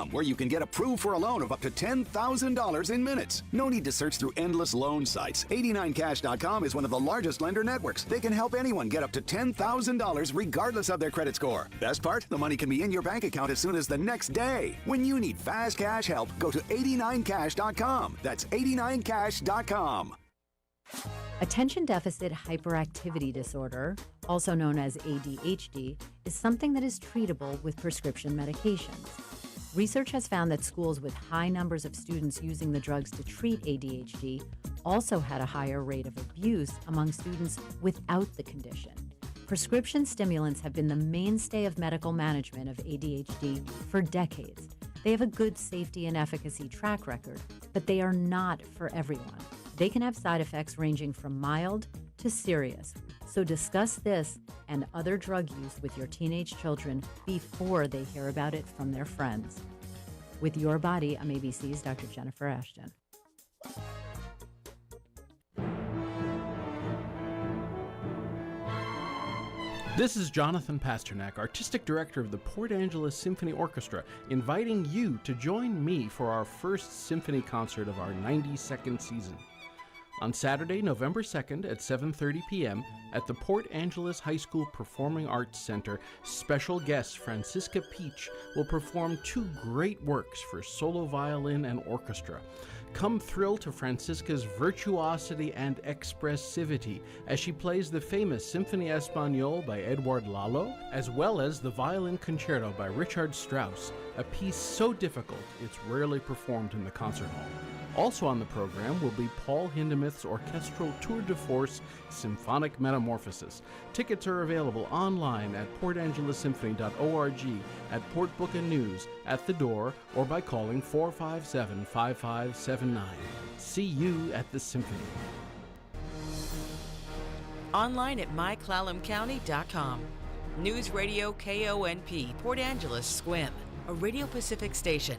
AdvantageLoan.com, where you can get approved for a loan of up to $10,000 in minutes. No need to search through endless loan sites. 89cash.com is one of the largest lender networks. They can help anyone get up to $10,000 regardless of their credit score. Best part? The money can be in your bank account as soon as the next day. When you need fast cash help, go to 89cash.com. That's 89cash.com. Attention deficit hyperactivity disorder, also known as ADHD, is something that is treatable with prescription medications. Research has found that schools with high numbers of students using the drugs to treat ADHD also had a higher rate of abuse among students without the condition. Prescription stimulants have been the mainstay of medical management of ADHD for decades. They have a good safety and efficacy track record, but they are not for everyone. They can have side effects ranging from mild to serious. So discuss this and other drug use with your teenage children before they hear about it from their friends. With Your Body, I'm ABC's Dr. Jennifer Ashton. This is Jonathan Pasternak, Artistic Director of the Port Angeles Symphony Orchestra, inviting you to join me for our first symphony concert of our 92nd season. On Saturday, November 2nd at 7:30 p.m. at the Port Angeles High School Performing Arts Center, special guest Francisca Peach will perform two great works for solo violin and orchestra. Come thrill to Francisca's virtuosity and expressivity as she plays the famous Symphonie Espagnole by Edouard Lalo, as well as the Violin Concerto by Richard Strauss, a piece so difficult it's rarely performed in the concert hall. Also on the program will be Paul Hindemith's orchestral tour de force, Symphonic Metamorphosis. Tickets are available online at portangelessymphony.org, at Port Book and News, at the door, or by calling 457-5579. See you at the Symphony. Online at myclallamcounty.com. Newsradio KONP, Port Angeles, Squim, a Radio Pacific station.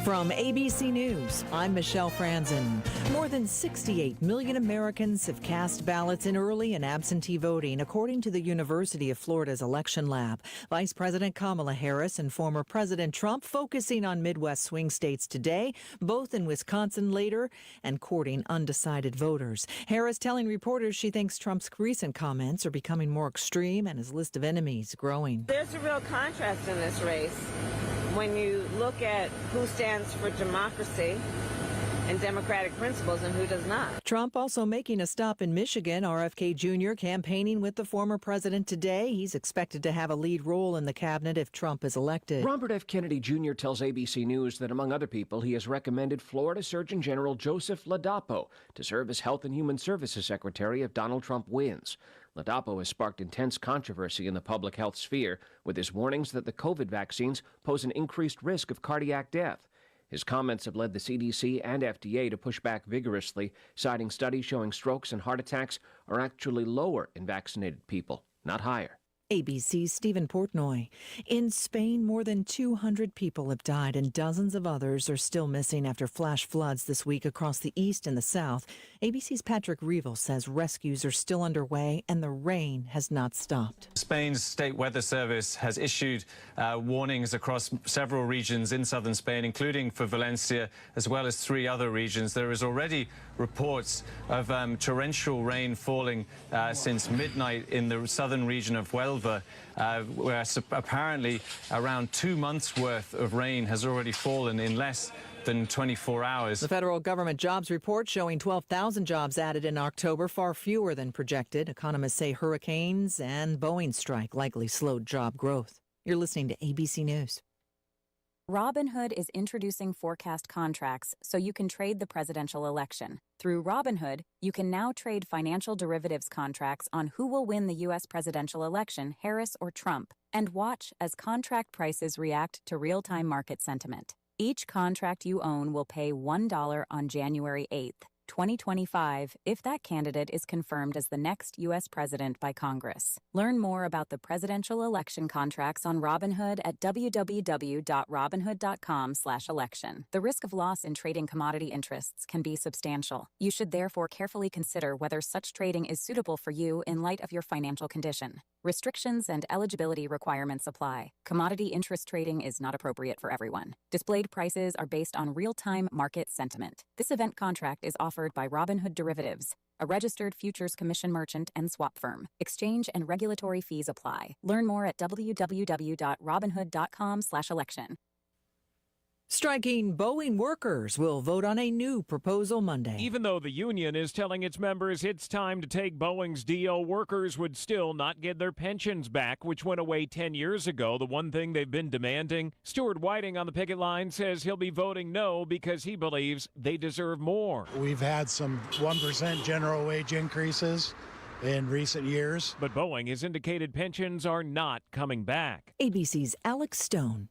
From ABC News, I'm Michelle Franzen. More than 68 million Americans have cast ballots in early and absentee voting, according to the University of Florida's election lab. Vice President Kamala Harris and former President Trump focusing on Midwest swing states today, both in Wisconsin later, and courting undecided voters. Harris telling reporters she thinks Trump's recent comments are becoming more extreme and his list of enemies growing. There's a real contrast in this race when you look at who stands for democracy and democratic principles and who does not. Trump also making a stop in Michigan. RFK Jr. campaigning with the former president today. He's expected to have a lead role in the cabinet if Trump is elected. Robert F. Kennedy Jr. tells ABC News that, among other people, he has recommended Florida Surgeon General Joseph Ladapo to serve as Health and Human Services Secretary if Donald Trump wins. Ladapo has sparked intense controversy in the public health sphere with his warnings that the COVID vaccines pose an increased risk of cardiac death. His comments have led the CDC and FDA to push back vigorously, citing studies showing strokes and heart attacks are actually lower in vaccinated people, not higher. ABC's Stephen Portnoy. In Spain, more than 200 people have died and dozens of others are still missing after flash floods this week across the east and the south. ABC's Patrick Revel says rescues are still underway and the rain has not stopped. Spain's State Weather Service has issued warnings across several regions in southern Spain, including for Valencia, as well as 3 other regions. There is already reports of torrential rain falling since midnight in the southern region of Huelva, where apparently around 2 months' worth of rain has already fallen in less than 24 hours. The federal government jobs report showing 12,000 jobs added in October, far fewer than projected. Economists say hurricanes and Boeing strike likely slowed job growth. You're listening to ABC News. Robinhood is introducing forecast contracts so you can trade the presidential election. Through Robinhood, you can now trade financial derivatives contracts on who will win the U.S. presidential election, Harris or Trump, and watch as contract prices react to real-time market sentiment. Each contract you own will pay $1 on January 8th. 2025 if that candidate is confirmed as the next U.S. president by Congress. Learn more about the presidential election contracts on Robinhood at www.robinhood.com/election. The risk of loss in trading commodity interests can be substantial. You should therefore carefully consider whether such trading is suitable for you in light of your financial condition. Restrictions and eligibility requirements apply. Commodity interest trading is not appropriate for everyone. Displayed prices are based on real-time market sentiment. This event contract is offered by Robinhood Derivatives, a registered futures commission merchant and swap firm. Exchange and regulatory fees apply. Learn more at www.robinhood.com/election. Striking Boeing workers will vote on a new proposal Monday. Even though the union is telling its members it's time to take Boeing's deal, workers would still not get their pensions back, which went away 10 years ago, the one thing they've been demanding. Stuart Whiting on the picket line says he'll be voting no because he believes they deserve more. We've had some 1% general wage increases in recent years. But Boeing has indicated pensions are not coming back. ABC's Alex Stone.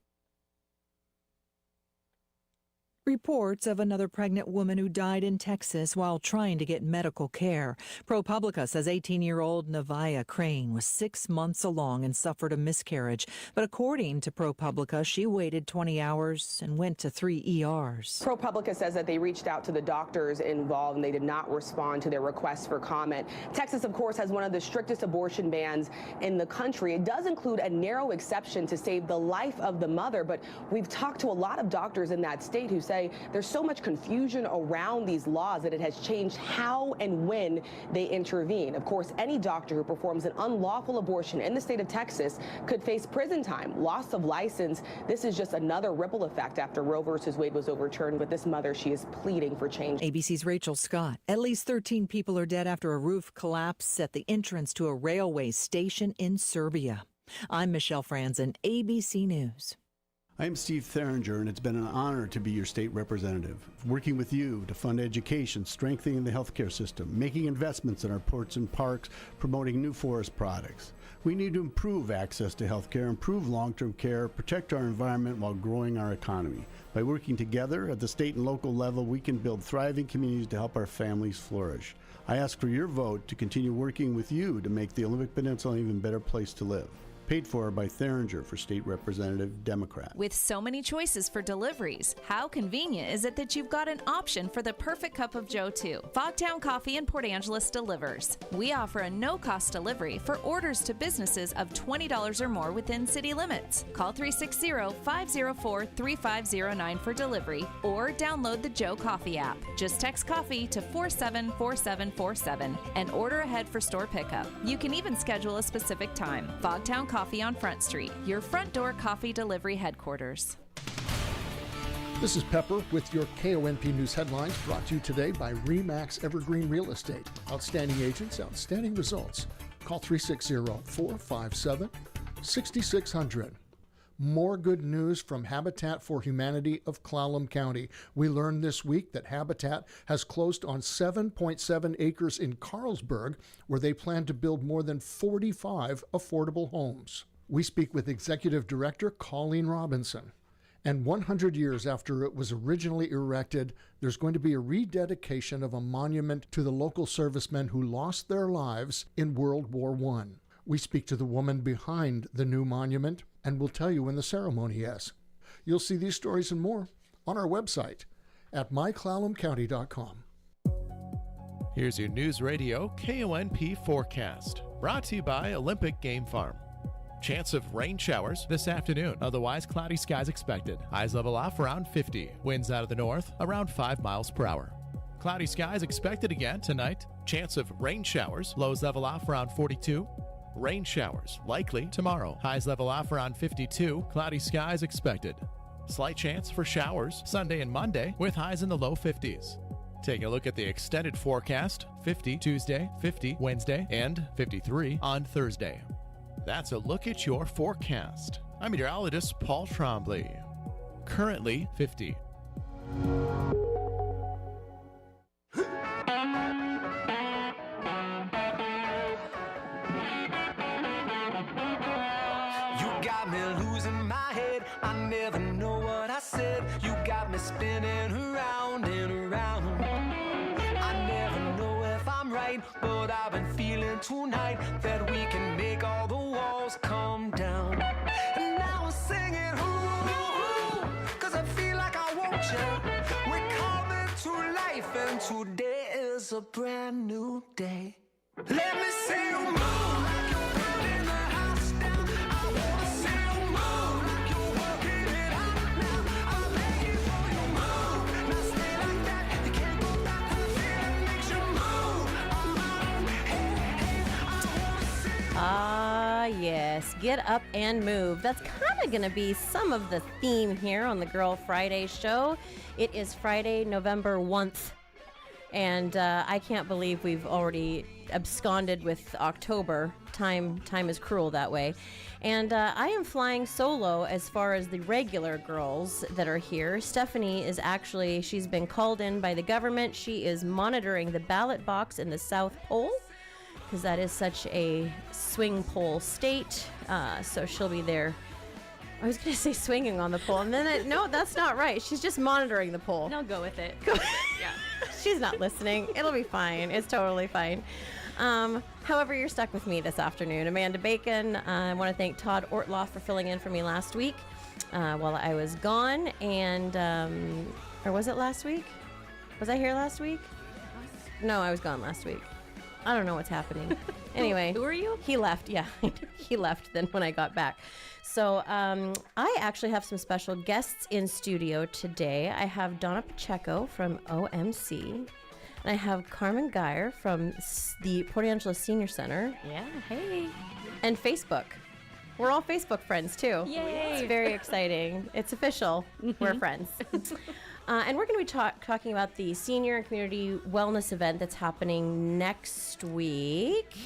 Reports of another pregnant woman who died in Texas while trying to get medical care. ProPublica says 18-year-old Nevaeh Crane was 6 months along and suffered a miscarriage. But according to ProPublica, she waited 20 hours and went to 3 ERs. ProPublica says that they reached out to the doctors involved and they did not respond to their requests for comment. Texas, of course, has one of the strictest abortion bans in the country. It does include a narrow exception to save the life of the mother, but we've talked to a lot of doctors in that state who say there's so much confusion around these laws that it has changed how and when they intervene. Of course, any doctor who performs an unlawful abortion in the state of Texas could face prison time, loss of license. This is just another ripple effect after Roe versus Wade was overturned. But this mother, she is pleading for change. ABC's Rachel Scott. At least 13 people are dead after a roof collapse at the entrance to a railway station in Serbia. I'm Michelle Franzen, ABC News. I'm Steve Theringer, and it's been an honor to be your state representative, working with you to fund education, strengthening the healthcare system, making investments in our ports and parks, promoting new forest products. We need to improve access to healthcare, improve long-term care, protect our environment while growing our economy. By working together at the state and local level, we can build thriving communities to help our families flourish. I ask for your vote to continue working with you to make the Olympic Peninsula an even better place to live. Paid for by Theringer for State Representative, Democrat. With so many choices for deliveries, how convenient is it that you've got an option for the perfect cup of joe, too? Fogtown Coffee in Port Angeles delivers. We offer a no-cost delivery for orders to businesses of $20 or more within city limits. Call 360-504-3509 for delivery or download the Joe Coffee app. Just text coffee to 474747 and order ahead for store pickup. You can even schedule a specific time. Fogtown Coffee on Front Street, your front door coffee delivery headquarters. This is Pepper with your KONP News headlines, brought to you today by RE/MAX Evergreen Real Estate. Outstanding agents, outstanding results. Call 360-457-6600. More good news from Habitat for Humanity of Clallam County. We learned this week that Habitat has closed on 7.7 acres in Carlsberg, where they plan to build more than 45 affordable homes. We speak with Executive Director Colleen Robinson. And 100 years after it was originally erected, there's going to be a rededication of a monument to the local servicemen who lost their lives in World War I. We speak to the woman behind the new monument, and we'll tell you when the ceremony is. You'll see these stories and more on our website at myclallamcounty.com. Here's your News Radio KONP forecast, brought to you by Olympic Game Farm. Chance of rain showers this afternoon, otherwise cloudy skies expected. Highs level off around 50. Winds out of the north around 5 miles per hour. Cloudy skies expected again tonight. Chance of rain showers, lows level off around 42. Rain showers likely tomorrow. Highs level off around 52. Cloudy skies expected. Slight chance for showers Sunday and Monday with highs in the low 50s. Take a look at the extended forecast. 50 Tuesday, 50 Wednesday, and 53 on Thursday. That's a look at your forecast. I'm meteorologist Paul Trombley. Currently 50. Said you got me spinning around and around. I fight, but I've been feeling tonight that we can make all the walls come down. And now I'm singing, ooh, 'cause I feel like I want you. We're coming to life, and today is a brand new day. Let me see you move like you're burning the house down. I wanna see you move like you're working it out now. I'm begging for you move. Now stay like that. You can't go back when the feeling makes you move. Hey, I wanna see you. Yes, get up and move. That's kind of going to be some of the theme here on the Girl Friday show. It is Friday, November 1st. And I can't believe we've already absconded with October. Time is cruel that way. And I am flying solo as far as the regular girls that are here. Stephanie is actually, she's been called in by the government. She is monitoring the ballot box in the South Pole, because that is such a swing pole state. So she'll be there. I was going to say swinging on the pole, and then no, that's not right. She's just monitoring the pole. No, go with it. Yeah. She's not listening. It'll be fine. It's totally fine. However, you're stuck with me this afternoon. Amanda Bacon. I want to thank Todd Ortloff for filling in for me last week while I was gone. And, or was it last week? Was I here last week? No, I was gone last week. I don't know what's happening. Anyway. Who are you? He left. Yeah, he left then when I got back. So I actually have some special guests in studio today. I have Donna Pacheco from OMC. And I have Carmen Geyer from the Port Angeles Senior Center. Yeah, hey. And Facebook. We're all Facebook friends, too. Yay. It's very exciting. It's official. We're friends. And we're going to be talking about the Senior and Community Wellness event that's happening next week.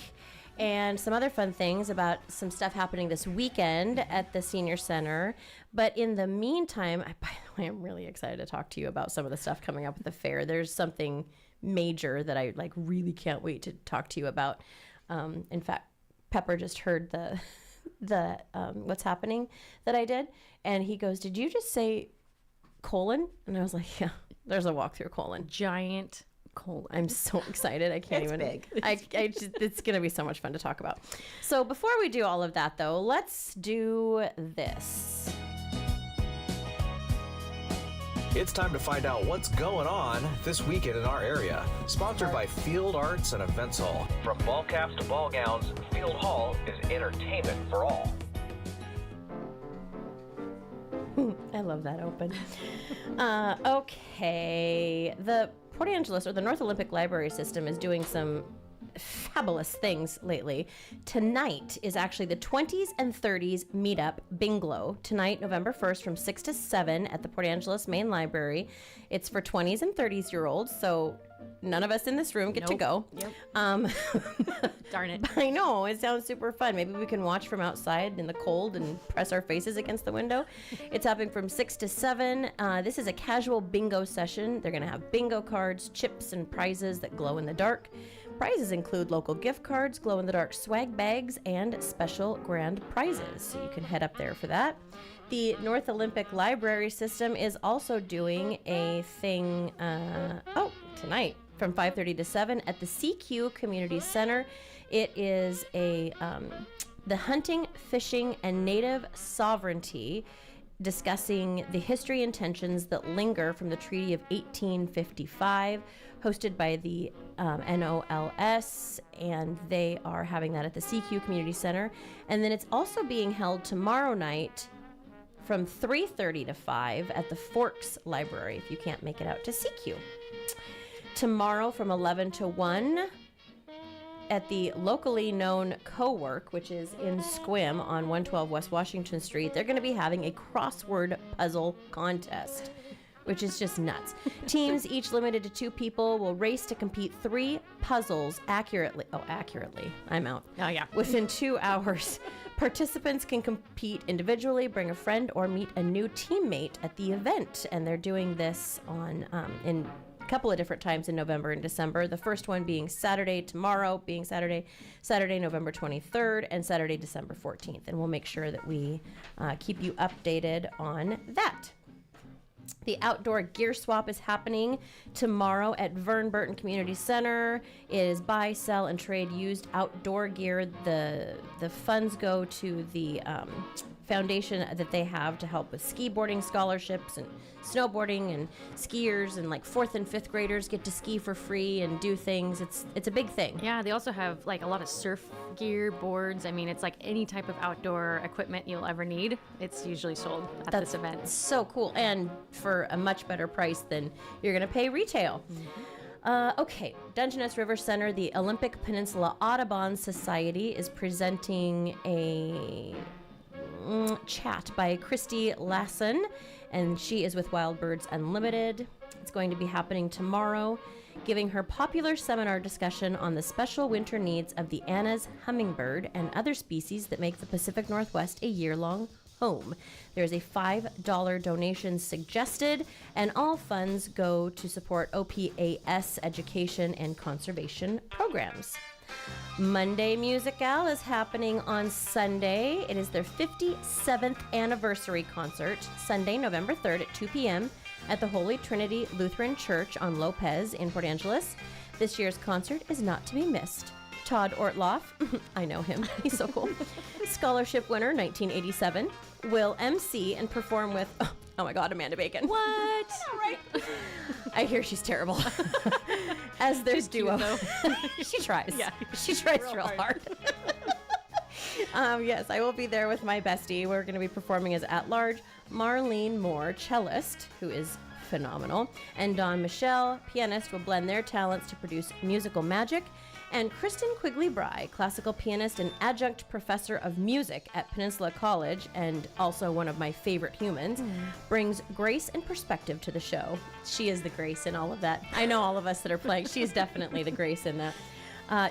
And some other fun things about some stuff happening this weekend at the Senior Center. But in the meantime, by the way, I'm really excited to talk to you about some of the stuff coming up at the fair. There's something major that I really can't wait to talk to you about. In fact, Pepper just heard the what's happening that I did, and he goes, "Did you just say colon?" And I was like, "Yeah, there's a walkthrough colon." Giant colon. I'm so excited. I can't even. Big. It's going to be so much fun to talk about. So before we do all of that, though, let's do this. It's time to find out what's going on this weekend in our area. Sponsored by Field Arts and Events Hall. From ball caps to ball gowns, Field Hall is entertainment for all. I love that open. Okay. The Port Angeles, or the North Olympic Library System, is doing some fabulous things lately. Tonight is actually the 20s and 30s meetup Binglo. Tonight, November 1st, from 6 to 7 at the Port Angeles Main Library. It's for 20s and 30s year olds, so none of us in this room get to go. Yep. Darn it. I know, it sounds super fun. Maybe we can watch from outside in the cold and press our faces against the window. It's happening from 6 to 7. This is a casual bingo session. They're going to have bingo cards, chips, and prizes that glow in the dark. Prizes include local gift cards, glow-in-the-dark swag bags, and special grand prizes. So you can head up there for that. The North Olympic Library System is also doing a thing, tonight from 5:30 to 7 at the CQ Community Center. It is the Hunting, Fishing, and Native Sovereignty, discussing the history and tensions that linger from the Treaty of 1855, hosted by the NOLS, and they are having that at the CQ Community Center. And then it's also being held tomorrow night from 3:30 to 5 at the Forks Library, if you can't make it out to CQ. Tomorrow from 11 to 1 at the locally known Co-Work, which is in Squim on 112 West Washington Street, they're going to be having a crossword puzzle contest, which is just nuts. Teams, each limited to 2 people, will race to complete 3 puzzles accurately. I'm out. Oh, yeah. Within 2 hours. Participants can compete individually, bring a friend, or meet a new teammate at the event. And they're doing this on in a couple of different times in November and December. The first one being Saturday, November 23rd, and Saturday, December 14th. And we'll make sure that we keep you updated on that. The outdoor gear swap is happening tomorrow at Vern Burton Community Center. It is buy, sell, and trade used outdoor gear. The funds go to the foundation that they have to help with ski boarding scholarships and snowboarding, and skiers and like 4th and 5th graders get to ski for free and do things. It's a big thing. Yeah, they also have like a lot of surf gear, boards. I mean, it's like any type of outdoor equipment you'll ever need. It's usually sold at this event. So cool, and for a much better price than you're going to pay retail. Okay, Dungeness River Center, the Olympic Peninsula Audubon Society is presenting a chat by Christy Lassen, and she is with Wild Birds Unlimited. It's going to be happening tomorrow, giving her popular seminar discussion on the special winter needs of the Anna's hummingbird and other species that make the Pacific Northwest a year-long home. There's a $5 donation suggested, and all funds go to support OPAS education and conservation programs. Monday Musical is happening on Sunday. It is their 57th anniversary concert, Sunday, November 3rd at 2 p.m. at the Holy Trinity Lutheran Church on Lopez in Port Angeles. This year's concert is not to be missed. Todd Ortloff, I know him, he's so cool. Scholarship winner, 1987, will MC and perform with, oh my God, Amanda Bacon. What? Right. I hear she's terrible. As their duo. She tries. Yeah. She tries real hard. Yes, I will be there with my bestie. We're going to be performing as at-large Marlene Moore, cellist, who is phenomenal, and Dawn Michelle, pianist, will blend their talents to produce musical magic. And Kristen Quigley-Bry, classical pianist and adjunct professor of music at Peninsula College, and also one of my favorite humans, brings grace and perspective to the show. She is the grace in all of that. I know all of us that are playing. She is definitely the grace in that.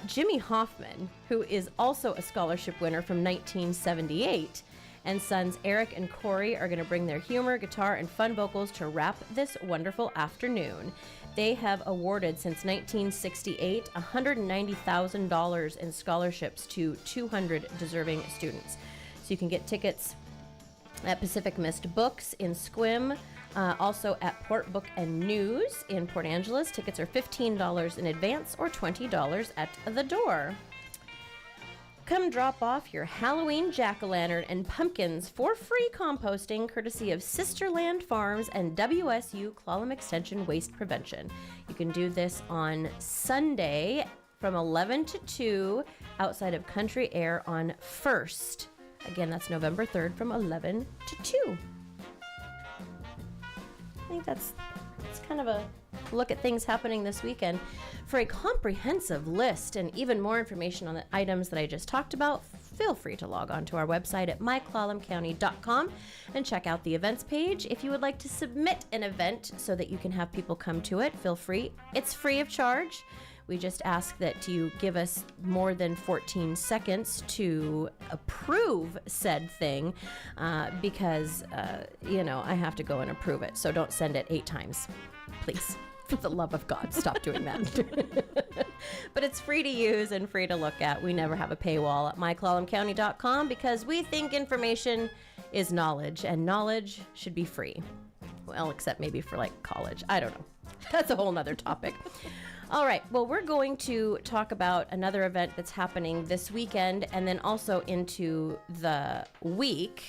Jimmy Hoffman, who is also a scholarship winner from 1978, and sons Eric and Corey are going to bring their humor, guitar, and fun vocals to wrap this wonderful afternoon. They have awarded since 1968 $190,000 in scholarships to 200 deserving students. So you can get tickets at Pacific Mist Books in Sequim, also at Port Book and News in Port Angeles. Tickets are $15 in advance or $20 at the door. Come drop off your Halloween jack-o'-lantern and pumpkins for free composting courtesy of Sisterland Farms and WSU Clallam Extension Waste Prevention. You can do this on Sunday from 11 to 2 outside of Country Air on 1st. Again, that's November 3rd from 11 to 2. I think that's kind of a look at things happening this weekend. For a comprehensive list and even more information on the items that I just talked about, feel free to log on to our website at myclallamcounty.com and check out the events page. If you would like to submit an event so that you can have people come to it, feel free. It's free of charge. We just ask that you give us more than 14 seconds to approve said thing because, I have to go and approve it. So don't send it 8 times, please. For the love of God, stop doing that. But it's free to use and free to look at. We never have a paywall at myclallamcounty.com because we think information is knowledge, and knowledge should be free. Well, except maybe for like college. I don't know. That's a whole nother topic. All right. Well, we're going to talk about another event that's happening this weekend and then also into the week.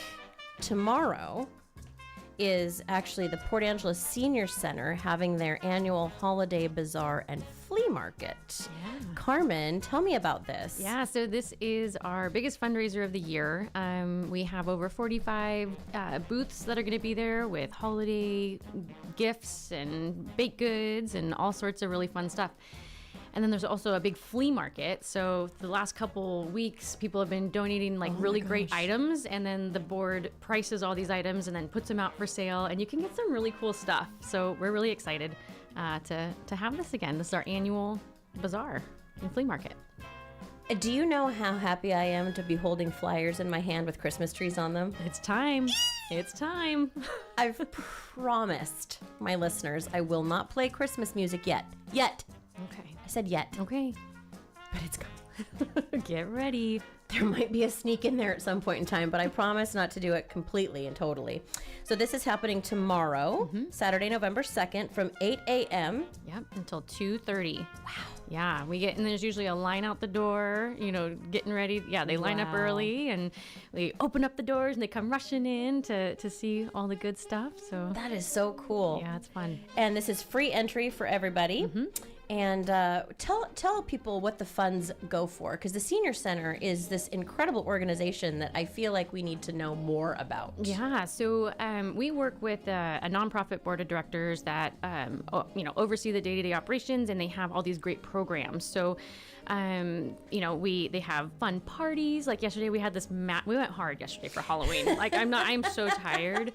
Tomorrow is actually the Port Angeles Senior Center having their annual holiday bazaar and flea market. Yeah. Carmen, tell me about this. Yeah, so this is our biggest fundraiser of the year. We have over 45 booths that are going to be there with holiday gifts and baked goods and all sorts of really fun stuff. And then there's also a big flea market. So the last couple weeks, people have been donating really great items, and then the board prices all these items and then puts them out for sale, and you can get some really cool stuff. So we're really excited to have this again. This is our annual bazaar and flea market. Do you know how happy I am to be holding flyers in my hand with Christmas trees on them? It's time. It's time. I've promised my listeners I will not play Christmas music yet. Yet. Okay. I said yet. Okay. But it's coming. Get ready. There might be a sneak in there at some point in time, but I promise not to do it completely and totally. So this is happening tomorrow, Saturday, November 2nd, from 8 a.m. Yep, until 2:30. Wow. Yeah, and there's usually a line out the door, getting ready. Yeah, they line up early, and we open up the doors, and they come rushing in to see all the good stuff. So that is so cool. Yeah, it's fun. And this is free entry for everybody. And tell people what the funds go for, because the Senior Center is this incredible organization that I feel like we need to know more about. Yeah, so we work with a nonprofit board of directors that oversee the day-to-day operations, and they have all these great programs. So they have fun parties. Like yesterday, we had we went hard yesterday for Halloween. I'm so tired.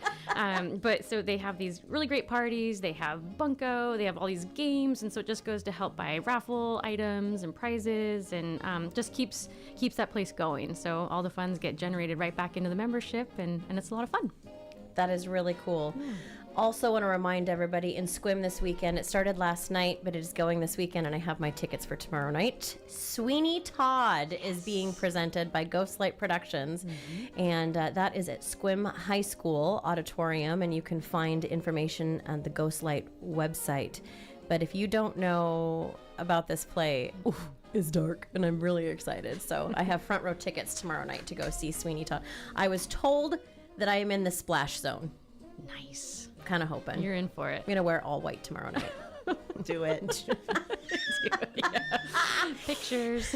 But so they have these really great parties. They have bunco. They have all these games, and so it just goes to help buy raffle items and prizes, and just keeps that place going. So all the funds get generated right back into the membership, and it's a lot of fun. That is really cool. Yeah. Also want to remind everybody, in Squim this weekend, it started last night, but it is going this weekend, and I have my tickets for tomorrow night. Sweeney Todd is being presented by Ghostlight Productions, and that is at Squim High School Auditorium, and you can find information on the Ghostlight website. But if you don't know about this play, it's dark, and I'm really excited. So I have front row tickets tomorrow night to go see Sweeney Todd. I was told that I am in the splash zone. Nice. Kind of hoping. You're in for it. I'm going to wear all white tomorrow night. Do it. Pictures.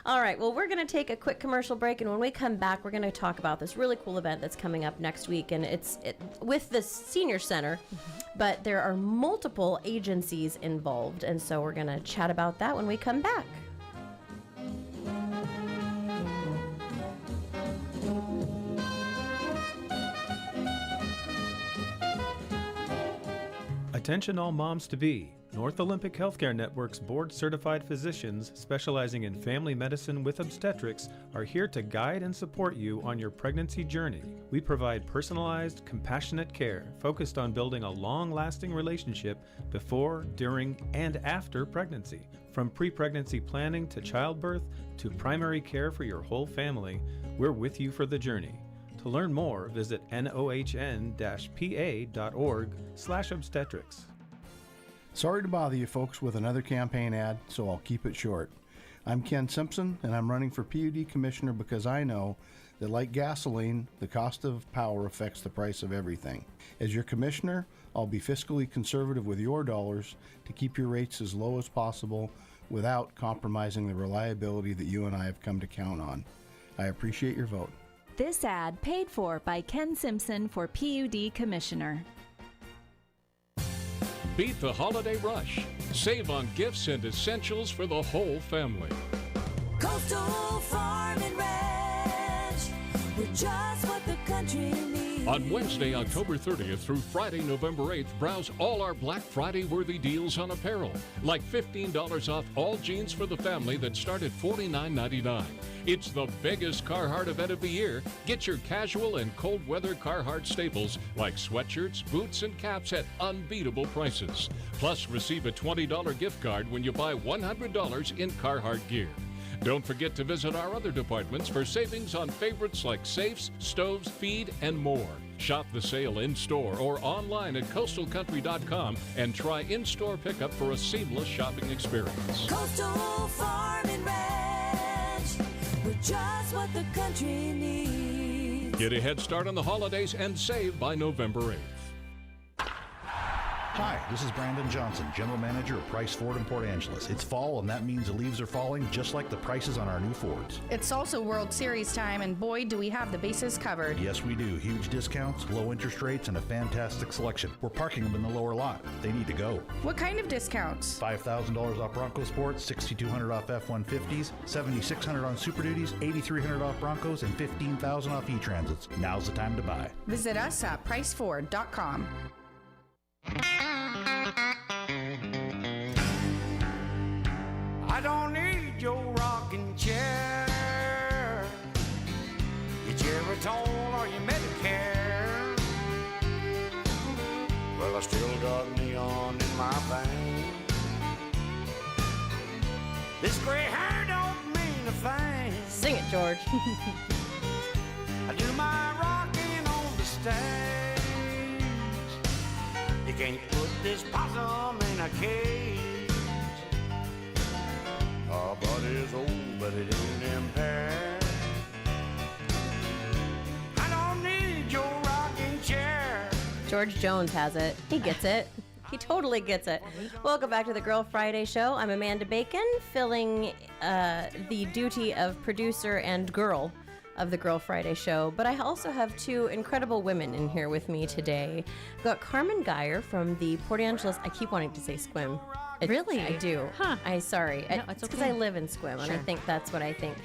All right. Well, we're going to take a quick commercial break, and when we come back, we're going to talk about this really cool event that's coming up next week, and it's with the Senior Center, but there are multiple agencies involved, and so we're going to chat about that when we come back. Attention all moms-to-be. North Olympic Healthcare Network's board-certified physicians specializing in family medicine with obstetrics are here to guide and support you on your pregnancy journey. We provide personalized, compassionate care focused on building a long-lasting relationship before, during, and after pregnancy. From pre-pregnancy planning to childbirth to primary care for your whole family, we're with you for the journey. To learn more, visit nohn-pa.org/obstetrics. Sorry to bother you folks with another campaign ad, so I'll keep it short. I'm Ken Simpson, and I'm running for PUD Commissioner because I know that, like gasoline, the cost of power affects the price of everything. As your commissioner, I'll be fiscally conservative with your dollars to keep your rates as low as possible without compromising the reliability that you and I have come to count on. I appreciate your vote. This ad paid for by Ken Simpson for PUD Commissioner. Beat the holiday rush. Save on gifts and essentials for the whole family. Coastal Farm and Ranch, we're just what the country needs. On Wednesday, October 30th through Friday, November 8th, browse all our Black Friday-worthy deals on apparel, like $15 off all jeans for the family that start at $49.99. It's the biggest Carhartt event of the year. Get your casual and cold weather Carhartt staples like sweatshirts, boots, and caps at unbeatable prices. Plus, receive a $20 gift card when you buy $100 in Carhartt gear. Don't forget to visit our other departments for savings on favorites like safes, stoves, feed, and more. Shop the sale in-store or online at coastalcountry.com and try in-store pickup for a seamless shopping experience. Coastal Farm and Ranch, we're just what the country needs. Get a head start on the holidays and save by November 8th. Hi, this is Brandon Johnson, General Manager of Price Ford in Port Angeles. It's fall, and that means the leaves are falling just like the prices on our new Fords. It's also World Series time, and boy, do we have the bases covered. Yes, we do. Huge discounts, low interest rates, and a fantastic selection. We're parking them in the lower lot. They need to go. What kind of discounts? $5,000 off Bronco Sports, $6,200 off F-150s, $7,600 on Super Duties, $8,300 off Broncos, and $15,000 off E-Transits. Now's the time to buy. Visit us at priceford.com. I don't need your rocking chair, your Geritol or your Medicare. Well, I still got neon in my veins. This gray hair don't mean a thing. George. I do my rocking on the stage. You can't put this possum in a cage. Our body's old, but it ain't impaired. I don't need your rocking chair. George Jones has it. He gets it. He totally gets it. Welcome back to the Girl Friday Show. I'm Amanda Bacon, filling the duty of producer and girl of the Girl Friday Show. But I also have two incredible women in here with me today. I've got Carmen Geyer from the Port Angeles. I keep wanting to say Squim. Really? I do. Huh. I'm sorry. No, it's because okay. I live in Squim, and I Sure. think that's what I think.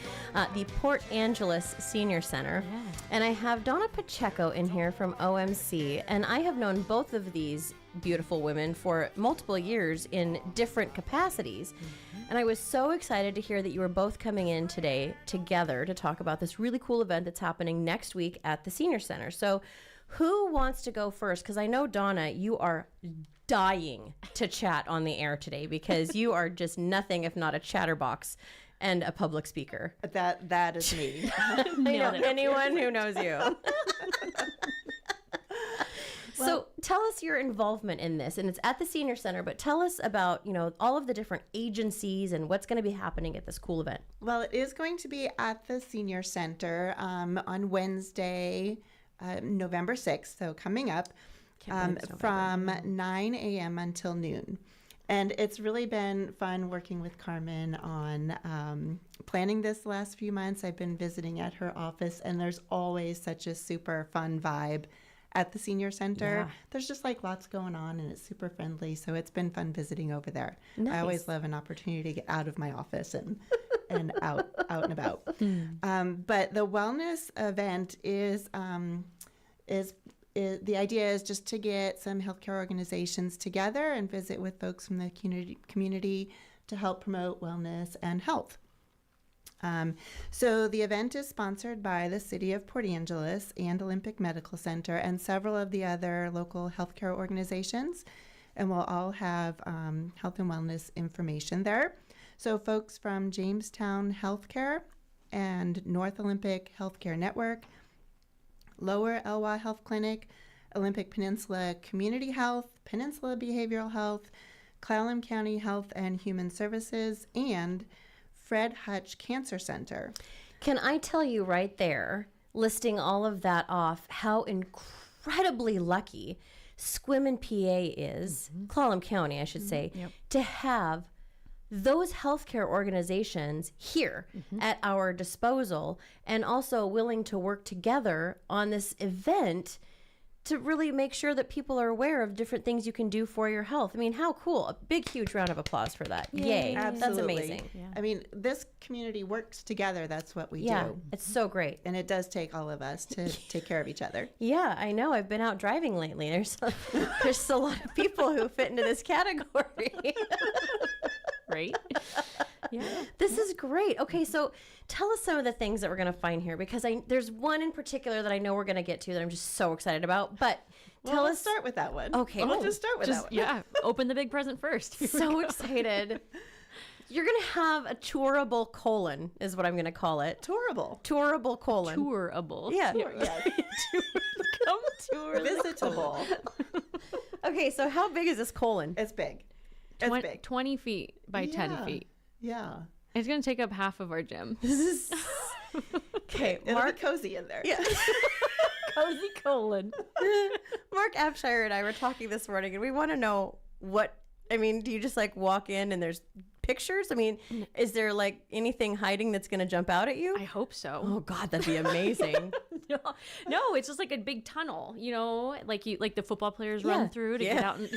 The Port Angeles Senior Center. Yeah. And I have Donna Pacheco in here from OMC. And I have known both of these beautiful women for multiple years in different capacities. And I was so excited to hear that you were both coming in today together to talk about this really cool event that's happening next week at the Senior Center. So who wants to go first? Because I know, Donna, you are dying to chat on the air today because you are just nothing if not a chatterbox and a public speaker. That is me. I know anyone who knows you. So tell us your involvement in this, and it's at the Senior Center, but tell us about, all of the different agencies and what's going to be happening at this cool event. Well, it is going to be at the Senior Center on Wednesday, November 6th, so coming up, from 9 a.m. until noon. And it's really been fun working with Carmen on planning this last few months. I've been visiting at her office, and there's always such a super fun vibe at the Senior Center. Yeah. There's just lots going on, and it's super friendly, so it's been fun visiting over there. Nice. I always love an opportunity to get out of my office and out and about. But the wellness event is the idea is just to get some healthcare organizations together and visit with folks from the community to help promote wellness and health. So the event is sponsored by the City of Port Angeles and Olympic Medical Center and several of the other local healthcare organizations, and we'll all have health and wellness information there. So folks from Jamestown Healthcare and North Olympic Healthcare Network, Lower Elwha Health Clinic, Olympic Peninsula Community Health, Peninsula Behavioral Health, Clallam County Health and Human Services, and Fred Hutch Cancer Center. Can I tell you right there, listing all of that off, how incredibly lucky Squim PA is, Clallam County, I should say, to have those healthcare organizations here at our disposal and also willing to work together on this event to really make sure that people are aware of different things you can do for your health. I mean, how cool. A big, huge round of applause for that. Yay. Absolutely. That's amazing. Yeah. I mean, this community works together. That's what we Yeah, do. it's so great. And it does take all of us to take care of each other. Yeah, I know. I've been out driving lately. There's a lot of people who fit into this category. Right? Yeah. This is great. Okay, so tell us some of the things that we're going to find here, because there's one in particular that I know we're going to get to that I'm just so excited about. But tell us. Start with that one. Okay. We'll just start with that one. Yeah, open the big present first. So excited. You're going to have a tourable colon, is what I'm going to call it. Tourable colon. Tourable. Yeah. Yes. Come tour. Visitable. Okay, so how big is this colon? It's big. It's 20, big. 20 feet by 10 feet. Yeah. It's going to take up half of our gym. This is okay. It'll be cozy in there. Yeah. Cozy colon. Mark Abshire and I were talking this morning, and we want to know do you just walk in and there's pictures? I mean, is there anything hiding that's going to jump out at you? I hope so. Oh God, that'd be amazing. No, it's just like a big tunnel, like the football players run through to get out and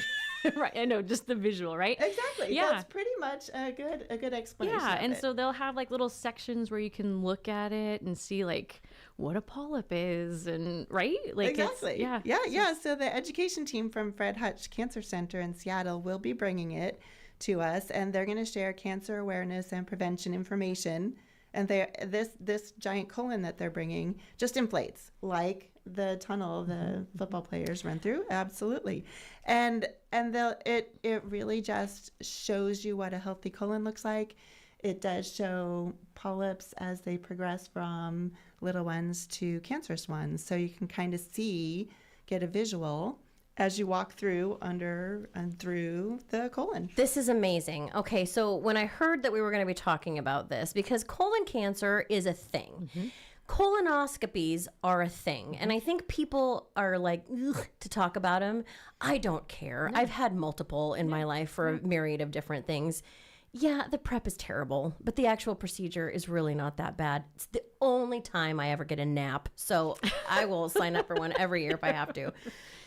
right. I know, just the visual, right? Exactly. Yeah. That's pretty much a good explanation. Yeah, of and it. so they'll have little sections where you can look at it and see what a polyp is, and right? Exactly. Yeah. So the education team from Fred Hutch Cancer Center in Seattle will be bringing it to us, and they're going to share cancer awareness and prevention information. And this giant colon that they're bringing just inflates like the tunnel the football players run through. Absolutely. And it really just shows you what a healthy colon looks like. it does show polyps as they progress from little ones to cancerous ones. So you can kind of get a visual as you walk through, under and through the colon. This is amazing. Okay, so when I heard that we were going to be talking about this, because colon cancer is a thing. Colonoscopies are a thing. And I think people are like, ugh, to talk about them. I don't care. I've had multiple in my life for a myriad of different things. Yeah, the prep is terrible, but the actual procedure is really not that bad. It's the only time I ever get a nap. So I will sign up for one every year if I have to.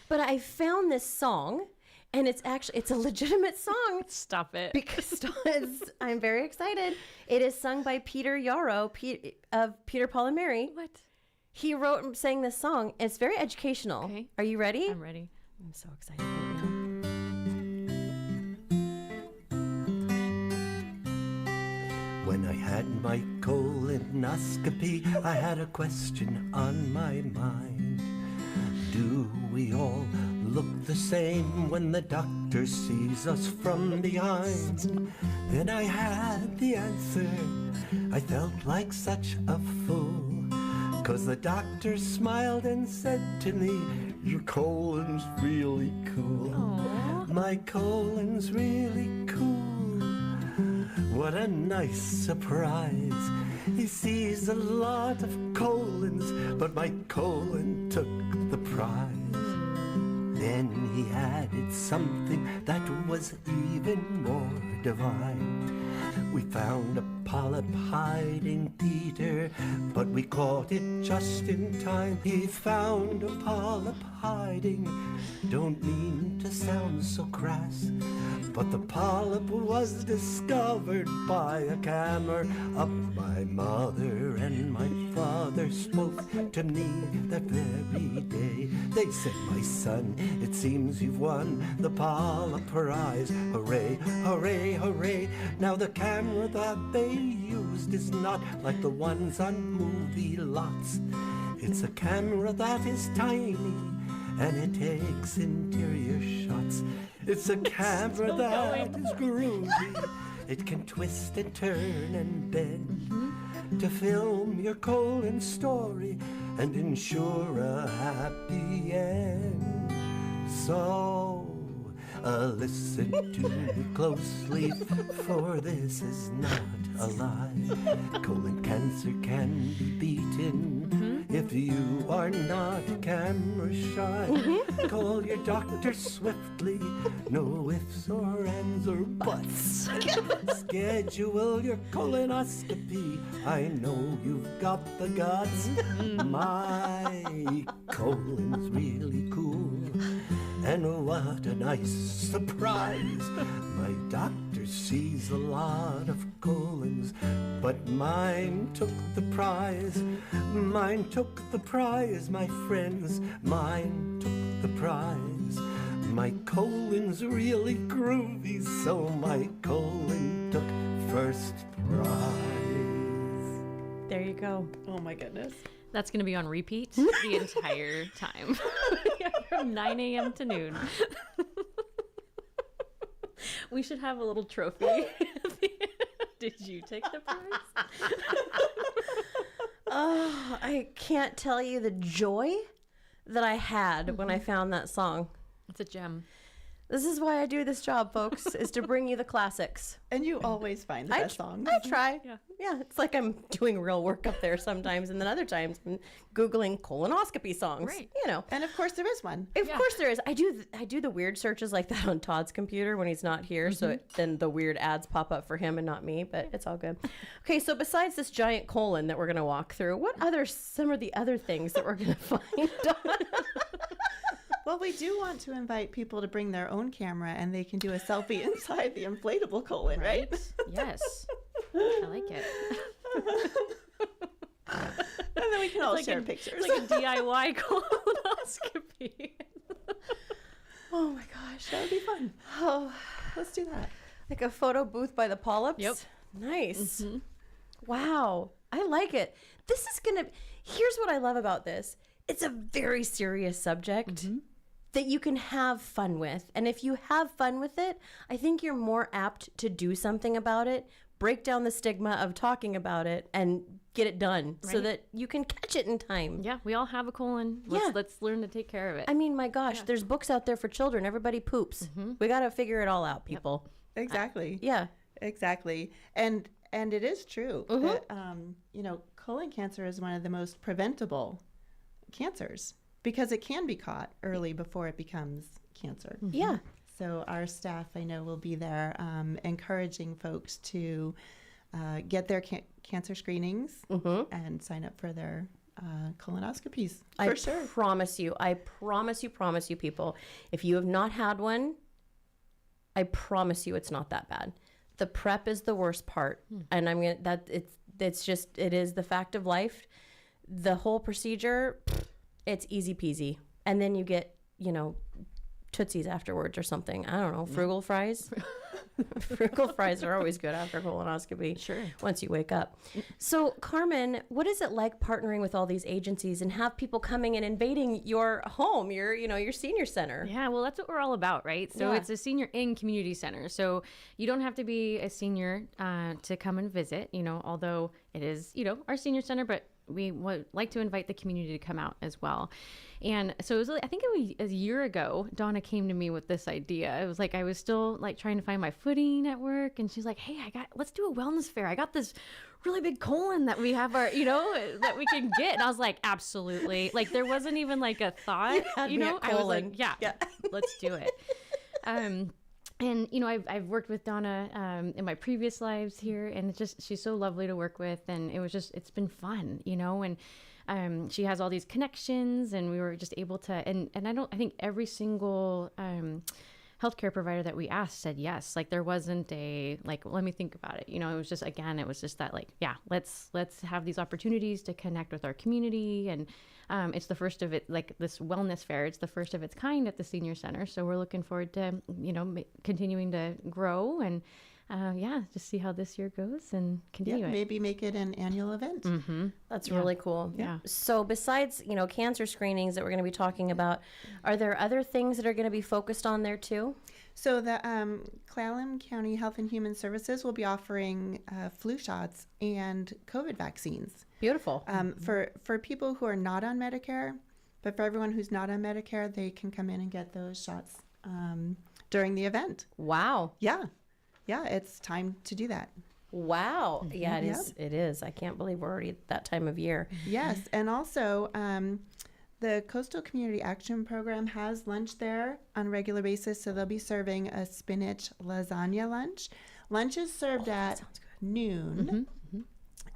But I found this song, and it's a legitimate song. Stop it. Because I'm very excited. It is sung by Peter Yarrow of Peter, Paul, and Mary. What? He wrote and sang this song. It's very educational. Okay. Are you ready? I'm ready. I'm so excited right now. When I had my colonoscopy, I had a question on my mind. Do we all look the same when the doctor sees us from behind? Then I had the answer. I felt like such a fool, 'cause the doctor smiled and said to me, your colon's really cool. Aww. My colon's really cool. What a nice surprise. He sees a lot of colons, but my colon took the prize. Then he added something that was even more divine. We found a polyp hiding Peter, but we caught it just in time. He found a polyp hiding. Don't mean to sound so crass, but the polyp was discovered by a camera up. My mother and my father spoke to me that very day. They said, my son, it seems you've won the polyp prize. Hooray, hooray, hooray. Now the camera that they used is not like the ones on movie lots. It's a camera that is tiny, and it takes interior shots. It's a camera that is groovy. It can twist and turn and bend to film your colon story and ensure a happy end. So listen to me closely, for this is not a lie. Colon cancer can be beaten if you are not camera shy. Call your doctor swiftly, no ifs or ands or buts. Schedule your colonoscopy, I know you've got the guts. My colon's really cool, and what a nice surprise. My doctor sees a lot of colons, but mine took the prize. Mine took the prize, my friends. Mine took the prize. My colon's really groovy, so my colon took first prize. There you go. Oh my goodness. That's going to be on repeat the entire time. From 9 a.m. to noon. We should have a little trophy. Did you take the prize? Oh, I can't tell you the joy that I had when I found that song. It's a gem. This is why I do this job, folks, is to bring you the classics. And you always find the best songs. I try. Yeah, it's like I'm doing real work up there sometimes, and then other times I'm Googling colonoscopy songs. Right. You know. And of course there is one. Of course there is. I do the weird searches like that on Todd's computer when he's not here, so then the weird ads pop up for him and not me, but it's all good. Okay, so besides this giant colon that we're going to walk through, what some of the other things that we're going to find on? Well, we do want to invite people to bring their own camera, and they can do a selfie inside the inflatable colon, right? Yes. I like it. And then we can all share pictures. Like a DIY colonoscopy. Oh my gosh, that would be fun. Oh, let's do that. Like a photo booth by the polyps? Yep. Nice. Wow. I like it. Here's what I love about this. It's a very serious subject that you can have fun with. And if you have fun with it, I think you're more apt to do something about it break down the stigma of talking about it and get it done so Right. that you can catch it in time. Yeah, we all have a colon. Let's learn to take care of it. I mean, my gosh, there's books out there for children. Everybody poops. We got to figure it all out, people. Exactly. Yeah. Exactly. And it is true that, colon cancer is one of the most preventable cancers because it can be caught early before it becomes cancer. Yeah. So our staff, I know, will be there encouraging folks to get their cancer screenings and sign up for their colonoscopies. For sure. I promise you, people, if you have not had one, I promise you it's not that bad. The prep is the worst part. And it is the fact of life. The whole procedure, it's easy peasy. And then you get, Tootsies afterwards or something. I don't know, frugal fries. Frugal fries are always good after colonoscopy. Sure. Once you wake up. So, Carmen, what is it like partnering with all these agencies and have people coming and invading your home, your senior center? Yeah, well, that's what we're all about, right? So it's a senior in community center. So you don't have to be a senior to come and visit, although it is, our senior center, but we would like to invite the community to come out as well. And so it was, I think it was a year ago, Donna came to me with this idea. It was like I was still like trying to find my footing at work, and she's like, "Hey, let's do a wellness fair. I got this really big colon that we have that we can get." And I was like, absolutely. Like there wasn't even like a thought, I was like, yeah, let's do it. And I've worked with Donna in my previous lives here, and she's so lovely to work with, and it's been fun, and she has all these connections, and we were just able to, and I think every single healthcare provider that we asked said yes. Like there wasn't let me think about it. It was just that let's have these opportunities to connect with our community, and it's the first of it, like this wellness fair. It's the first of its kind at the senior center. So we're looking forward to, continuing to grow and, just see how this year goes and continue it. Maybe make it an annual event. That's really cool. Yeah. So besides, cancer screenings that we're going to be talking about, are there other things that are going to be focused on there too? So the Clallam County Health and Human Services will be offering flu shots and COVID vaccines. Beautiful. For people who are not on Medicare, but for everyone who's not on Medicare, they can come in and get those shots during the event. Wow. Yeah, it's time to do that. Wow. Yeah, it is. It is. I can't believe we're already at that time of year. Yes, and also the Coastal Community Action Program has lunch there on a regular basis, so they'll be serving a spinach lasagna lunch. Lunch is served at noon.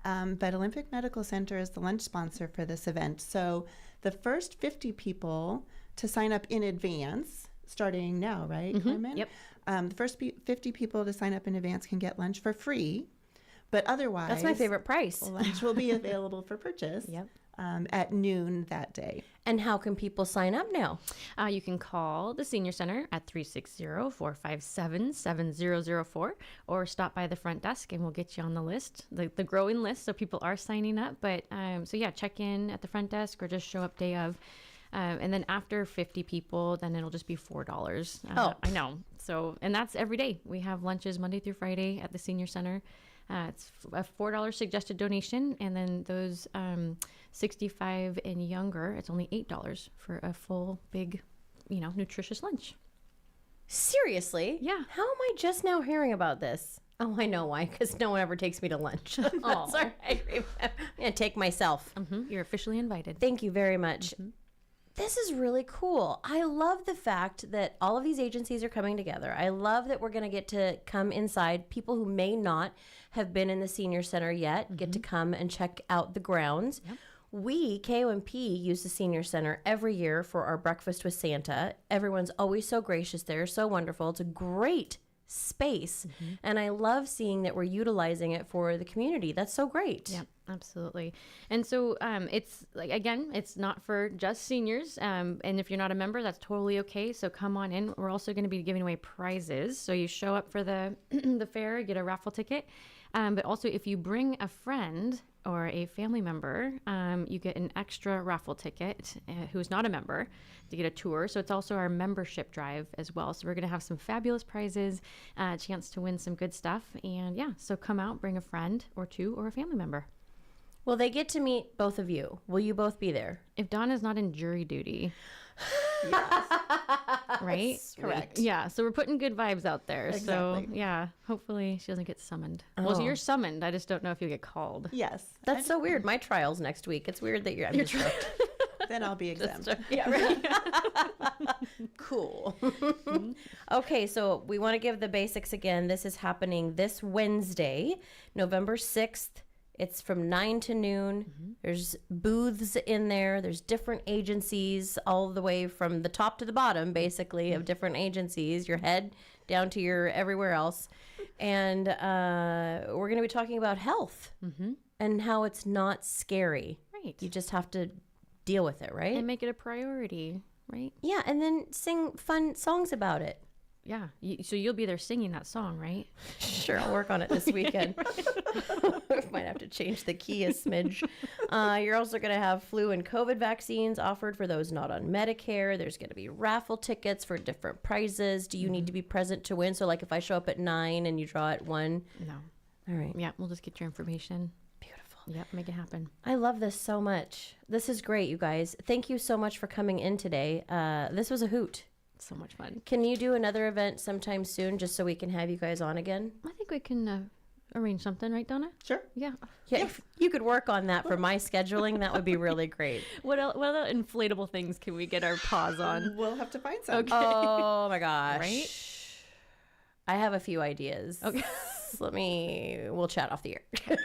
But Olympic Medical Center is the lunch sponsor for this event. So the first 50 people to sign up in advance, starting now, right, Carmen? Yep. The first 50 people to sign up in advance can get lunch for free. But otherwise, that's my favorite price. Lunch will be available for purchase at noon that day. And how can people sign up now? You can call the Senior Center at 360-457-7004 or stop by the front desk and we'll get you on the list, the growing list, so people are signing up. But check in at the front desk or just show up day of. And then after 50 people, then it'll just be $4. I know. So, and that's every day. We have lunches Monday through Friday at the Senior Center. It's a $4 suggested donation, and then those 65 and younger, it's only $8 for a full, big, nutritious lunch. Seriously? Yeah. How am I just now hearing about this? Oh, I know why, because no one ever takes me to lunch. That's all right. I'm going to take myself. You're officially invited. Thank you very much. This is really cool. I love the fact that all of these agencies are coming together. I love that we're going to get to come inside. People who may not have been in the senior center yet get to come and check out the grounds. Yep. We, KONP, use the senior center every year for our breakfast with Santa. Everyone's always so gracious there, so wonderful. It's a great space, and I love seeing that we're utilizing it for the community. That's so great. Yeah, absolutely. And so it's like, again, it's not for just seniors, and if you're not a member, that's totally okay. So come on in. We're also going to be giving away prizes. So you show up for the the fair, get a raffle ticket, but also if you bring a friend or a family member, you get an extra raffle ticket who's not a member to get a tour. So it's also our membership drive as well. So we're going to have some fabulous prizes, a chance to win some good stuff. And yeah, so come out, bring a friend or two or a family member. Well, they get to meet both of you. Will you both be there? If Donna's not in jury duty. Yes. Right? Correct. Yeah, so we're putting good vibes out there. Exactly. So yeah, hopefully she doesn't get summoned. Oh. Well, so you're summoned. I just don't know if you get called. Yes. That's so weird. My trial's next week. It's weird that you're Then I'll be exempt. Yeah, right. Cool. Okay, so we want to give the basics again. This is happening this Wednesday, November 6th. It's from 9 to noon. There's booths in there. There's different agencies all the way from the top to the bottom, basically, of different agencies, your head down to your everywhere else. And we're going to be talking about health and how it's not scary. Right. You just have to deal with it, right? And make it a priority, right? Yeah, and then sing fun songs about it. Yeah. So you'll be there singing that song, right? Sure, I'll work on it this weekend. Might have to change the key a smidge. You're also going to have flu and COVID vaccines offered for those not on Medicare. There's going to be raffle tickets for different prizes. Do you need to be present to win? So like if I show up at 9 and you draw at 1? No. All right. Yeah, we'll just get your information. Beautiful. Yep, make it happen. I love this so much. This is great, you guys. Thank you so much for coming in today. This was a hoot. So much fun. Can you do another event sometime soon just so we can have you guys on again? I think we can arrange something, right, Donna? Sure. Yeah. Yeah, if you could work on that for my scheduling, that would be really great. What other inflatable things can we get our paws on? We'll have to find some. Okay. Oh my gosh. Right? I have a few ideas. Okay. We'll chat off the air. Do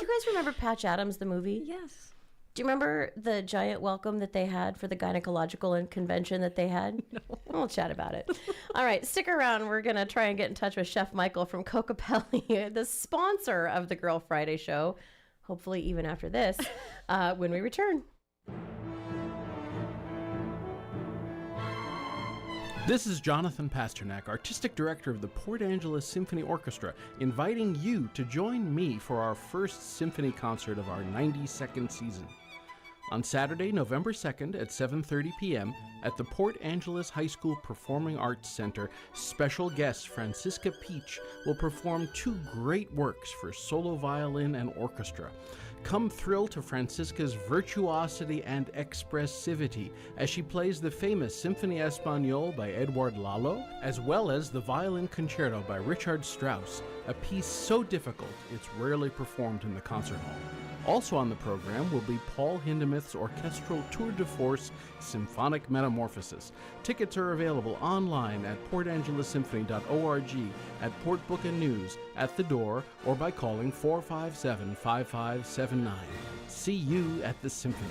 you guys remember Patch Adams, the movie? Yes. Do you remember the giant welcome that they had for the gynecological convention that they had? No. We'll chat about it. All right, stick around. We're going to try and get in touch with Chef Michael from Cocapelli, the sponsor of the Girl Friday show, hopefully even after this, when we return. This is Jonathan Pasternak, Artistic Director of the Port Angeles Symphony Orchestra, inviting you to join me for our first symphony concert of our 92nd season. On Saturday, November 2nd at 7:30 p.m. at the Port Angeles High School Performing Arts Center, special guest Francisca Peach will perform 2 great works for solo violin and orchestra. Come thrill to Francisca's virtuosity and expressivity as she plays the famous Symphonie Espagnole by Edouard Lalo, as well as the Violin Concerto by Richard Strauss, a piece so difficult it's rarely performed in the concert hall. Also on the program will be Paul Hindemith's orchestral tour de force, Symphonic Metamorphosis. Tickets are available online at portangelessymphony.org, at Port Book and News, at the door, or by calling 457-5579. See you at the Symphony.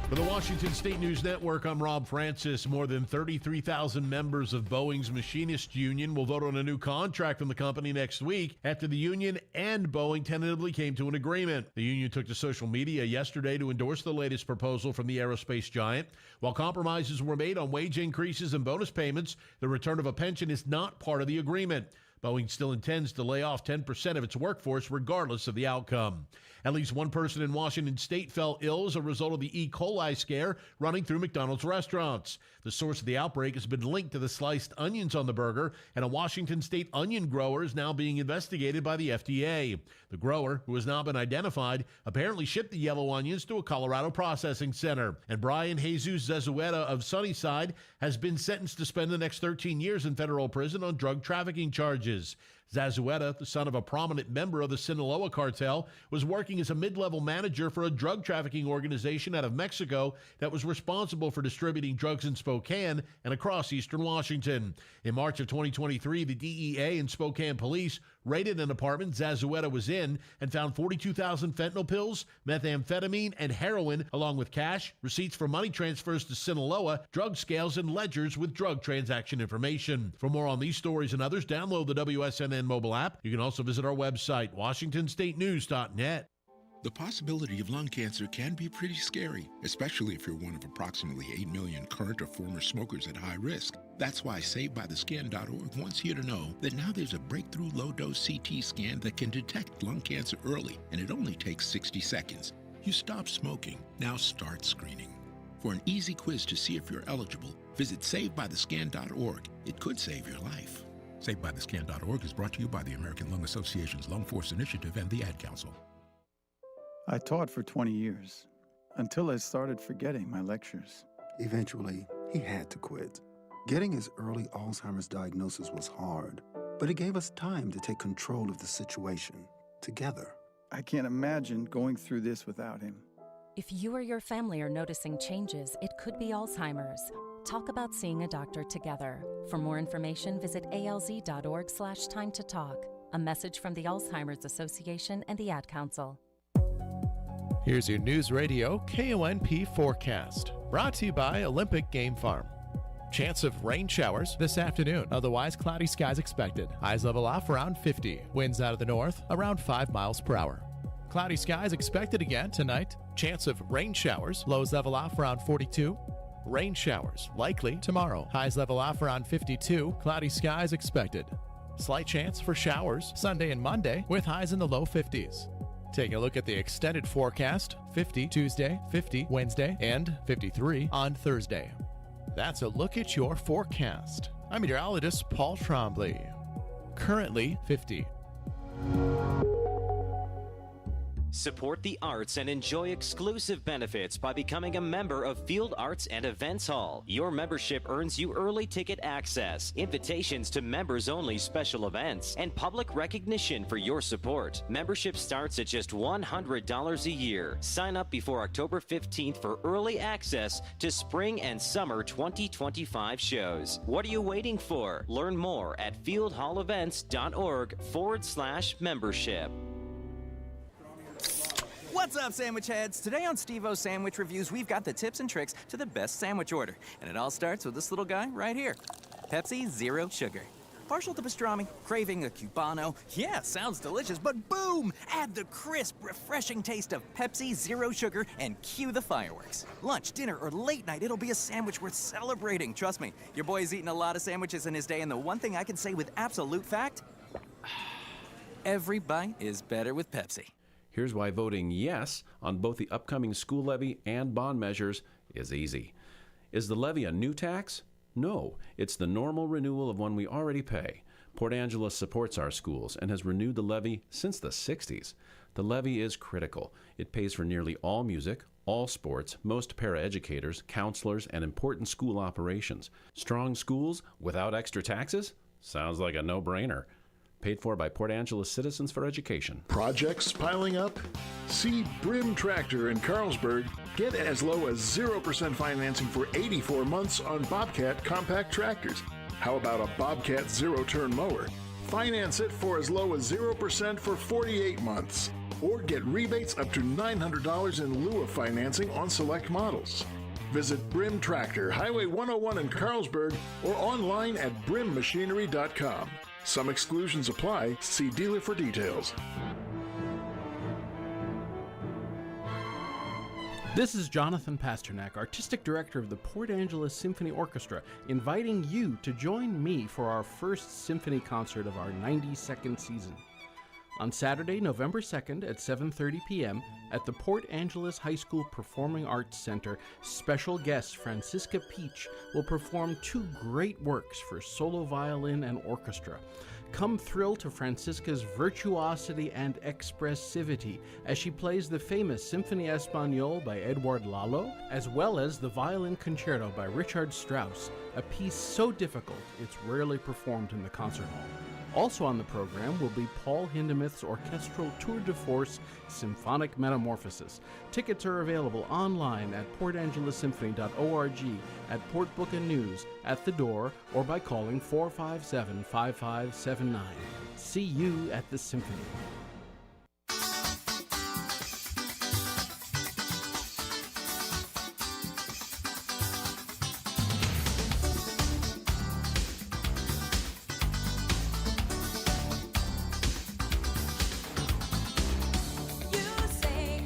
For the Washington State News Network, I'm Rob Francis. More than 33,000 members of Boeing's Machinist Union will vote on a new contract from the company next week after the union and Boeing tentatively came to an agreement. The union took to social media yesterday to endorse the latest proposal from the aerospace giant. While compromises were made on wage increases and bonus payments, the return of a pension is not part of the agreement. Boeing still intends to lay off 10% of its workforce regardless of the outcome. At least one person in Washington State fell ill as a result of the E. coli scare running through McDonald's restaurants. The source of the outbreak has been linked to the sliced onions on the burger, and a Washington State onion grower is now being investigated by the FDA. The grower, who has not been identified, apparently shipped the yellow onions to a Colorado processing center. And Brian Jesus Zazueta of Sunnyside has been sentenced to spend the next 13 years in federal prison on drug trafficking charges. Zazueta, the son of a prominent member of the Sinaloa cartel, was working as a mid-level manager for a drug trafficking organization out of Mexico that was responsible for distributing drugs in Spokane and across eastern Washington. In March of 2023, the DEA and Spokane police raided an apartment Zazueta was in and found 42,000 fentanyl pills, methamphetamine, and heroin, along with cash, receipts for money transfers to Sinaloa, drug scales, and ledgers with drug transaction information. For more on these stories and others, download the WSNN mobile app. You can also visit our website, WashingtonStateNews.net. The possibility of lung cancer can be pretty scary, especially if you're one of approximately 8 million current or former smokers at high risk. That's why SaveByTheScan.org wants you to know that now there's a breakthrough low-dose CT scan that can detect lung cancer early, and it only takes 60 seconds. You stop smoking, now start screening. For an easy quiz to see if you're eligible, visit SaveByTheScan.org. It could save your life. SaveByTheScan.org is brought to you by the American Lung Association's Lung Force Initiative and the Ad Council. I taught for 20 years, until I started forgetting my lectures. Eventually, he had to quit. Getting his early Alzheimer's diagnosis was hard, but it gave us time to take control of the situation together. I can't imagine going through this without him. If you or your family are noticing changes, it could be Alzheimer's. Talk about seeing a doctor together. For more information, visit alz.org/time to talk. A message from the Alzheimer's Association and the Ad Council. Here's your News Radio KONP forecast, brought to you by Olympic Game Farm. Chance of rain showers this afternoon, otherwise cloudy skies expected. Highs level off around 50. Winds out of the north around 5 miles per hour. Cloudy skies expected again tonight. Chance of rain showers, lows level off around 42. Rain showers likely tomorrow. Highs level off around 52. Cloudy skies expected. Slight chance for showers Sunday and Monday with highs in the low 50s. Taking a look at the extended forecast, 50 Tuesday, 50 Wednesday, and 53 on Thursday. That's a look at your forecast. I'm meteorologist Paul Trombley. Currently 50. Support the arts and enjoy exclusive benefits by becoming a member of Field Arts and Events Hall. Your membership earns you early ticket access, invitations to members-only special events, and public recognition for your support. Membership starts at just $100 a year. Sign up before October 15th for early access to spring and summer 2025 shows. What are you waiting for? Learn more at fieldhallevents.org/membership. What's up, sandwich heads? Today on Steve-O's Sandwich Reviews, we've got the tips and tricks to the best sandwich order. And it all starts with this little guy right here. Pepsi Zero Sugar. Partial to pastrami, craving a Cubano. Yeah, sounds delicious, but boom! Add the crisp, refreshing taste of Pepsi Zero Sugar and cue the fireworks. Lunch, dinner, or late night, it'll be a sandwich worth celebrating. Trust me, your boy's eaten a lot of sandwiches in his day, and the one thing I can say with absolute fact, every bite is better with Pepsi. Here's why voting yes on both the upcoming school levy and bond measures is easy. Is the levy a new tax? No, it's the normal renewal of one we already pay. Port Angeles supports our schools and has renewed the levy since the 60s. The levy is critical. It pays for nearly all music, all sports, most paraeducators, counselors, and important school operations. Strong schools without extra taxes? Sounds like a no-brainer. Paid for by Port Angeles Citizens for Education. Projects piling up? See Brim Tractor in Carlsberg. Get as low as 0% financing for 84 months on Bobcat compact tractors. How about a Bobcat zero-turn mower? Finance it for as low as 0% for 48 months. Or get rebates up to $900 in lieu of financing on select models. Visit Brim Tractor, Highway 101 in Carlsberg, or online at brimmachinery.com. Some exclusions apply. See dealer for details. This is Jonathan Pasternak, Artistic Director of the Port Angeles Symphony Orchestra, inviting you to join me for our first symphony concert of our 92nd season. On Saturday, November 2nd at 7:30 p.m. at the Port Angeles High School Performing Arts Center, special guest Francisca Peach will perform two great works for solo violin and orchestra. Come thrill to Francisca's virtuosity and expressivity as she plays the famous Symphonie Espagnole by Edouard Lalo, as well as the Violin Concerto by Richard Strauss, a piece so difficult it's rarely performed in the concert hall. Also on the program will be Paul Hindemith's orchestral tour de force, Symphonic Metamorphosis. Tickets are available online at portangelessymphony.org, at Port Book and News, at the door, or by calling 457-5579. See you at the Symphony. You say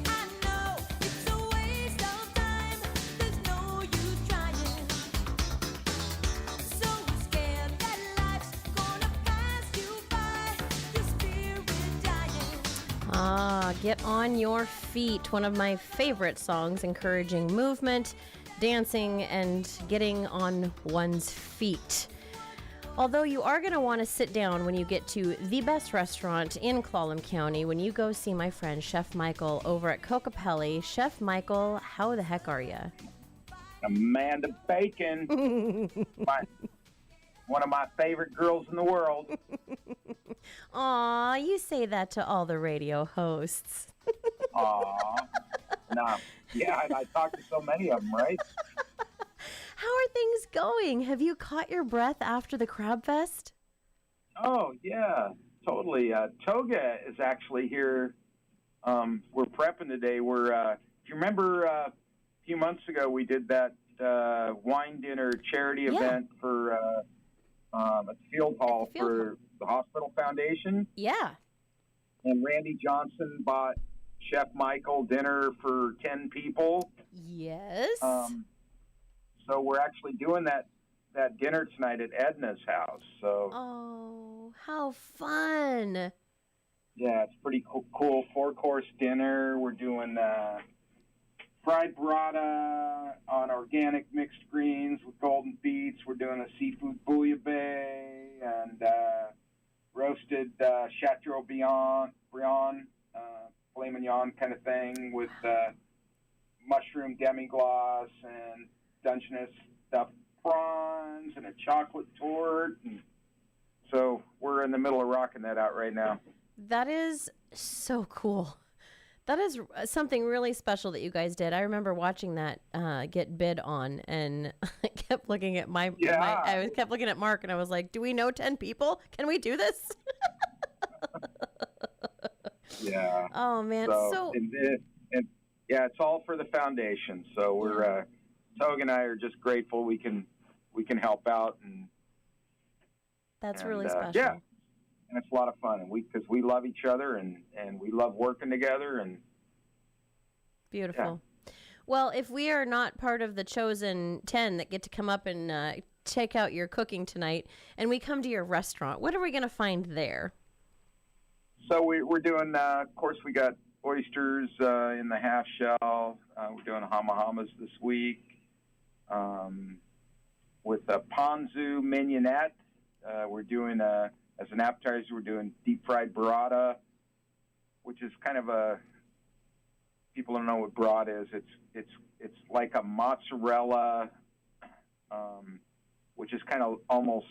Get on your feet. One of my favorite songs, encouraging movement, dancing, and getting on one's feet. Although you are going to want to sit down when you get to the best restaurant in Clallam County when you go see my friend Chef Michael over at Kokopelli. Chef Michael, how the heck are you? Amanda Bacon, one of my favorite girls in the world. Aw, you say that to all the radio hosts. Aw, no, yeah, I talk to so many of them, right? How are things going? Have you caught your breath after the Crab Fest? Oh, yeah, totally. Toga is actually here. We're prepping today. If you remember a few months ago, we did that wine dinner charity event for at the Field Hall for the Hospital Foundation. Yeah. And Randy Johnson bought Chef Michael dinner for 10 people. Yes. So we're actually doing that dinner tonight at Edna's house. So. Oh, how fun! Yeah, it's pretty cool. 4-course dinner. We're doing fried burrata on organic mixed greens with golden beets. We're doing a seafood bouillabaisse and roasted Chateau Briand, filet mignon kind of thing with mushroom demi-glace and Dungeness stuffed prawns and a chocolate torte. And so we're in the middle of rocking that out right now. That is so cool. That is something really special that you guys did. I remember watching that get bid on, and I kept looking at kept looking at Mark, and I was like, "Do we know 10 people? Can we do this?" Yeah. Oh man. And yeah, it's all for the foundation. So we're Toga and I are just grateful we can help out, and that's really special. Yeah. And it's a lot of fun, and because we love each other, and we love working together, and beautiful. Yeah. Well, if we are not part of the chosen 10 that get to come up and check out your cooking tonight, and we come to your restaurant, what are we going to find there? So we're doing, of course, we got oysters in the half shell. We're doing hama-hamas this week with a ponzu mignonette. We're doing as an appetizer, we're doing deep fried burrata, which is kind of people don't know what burrata is. It's like a mozzarella, which is kind of almost,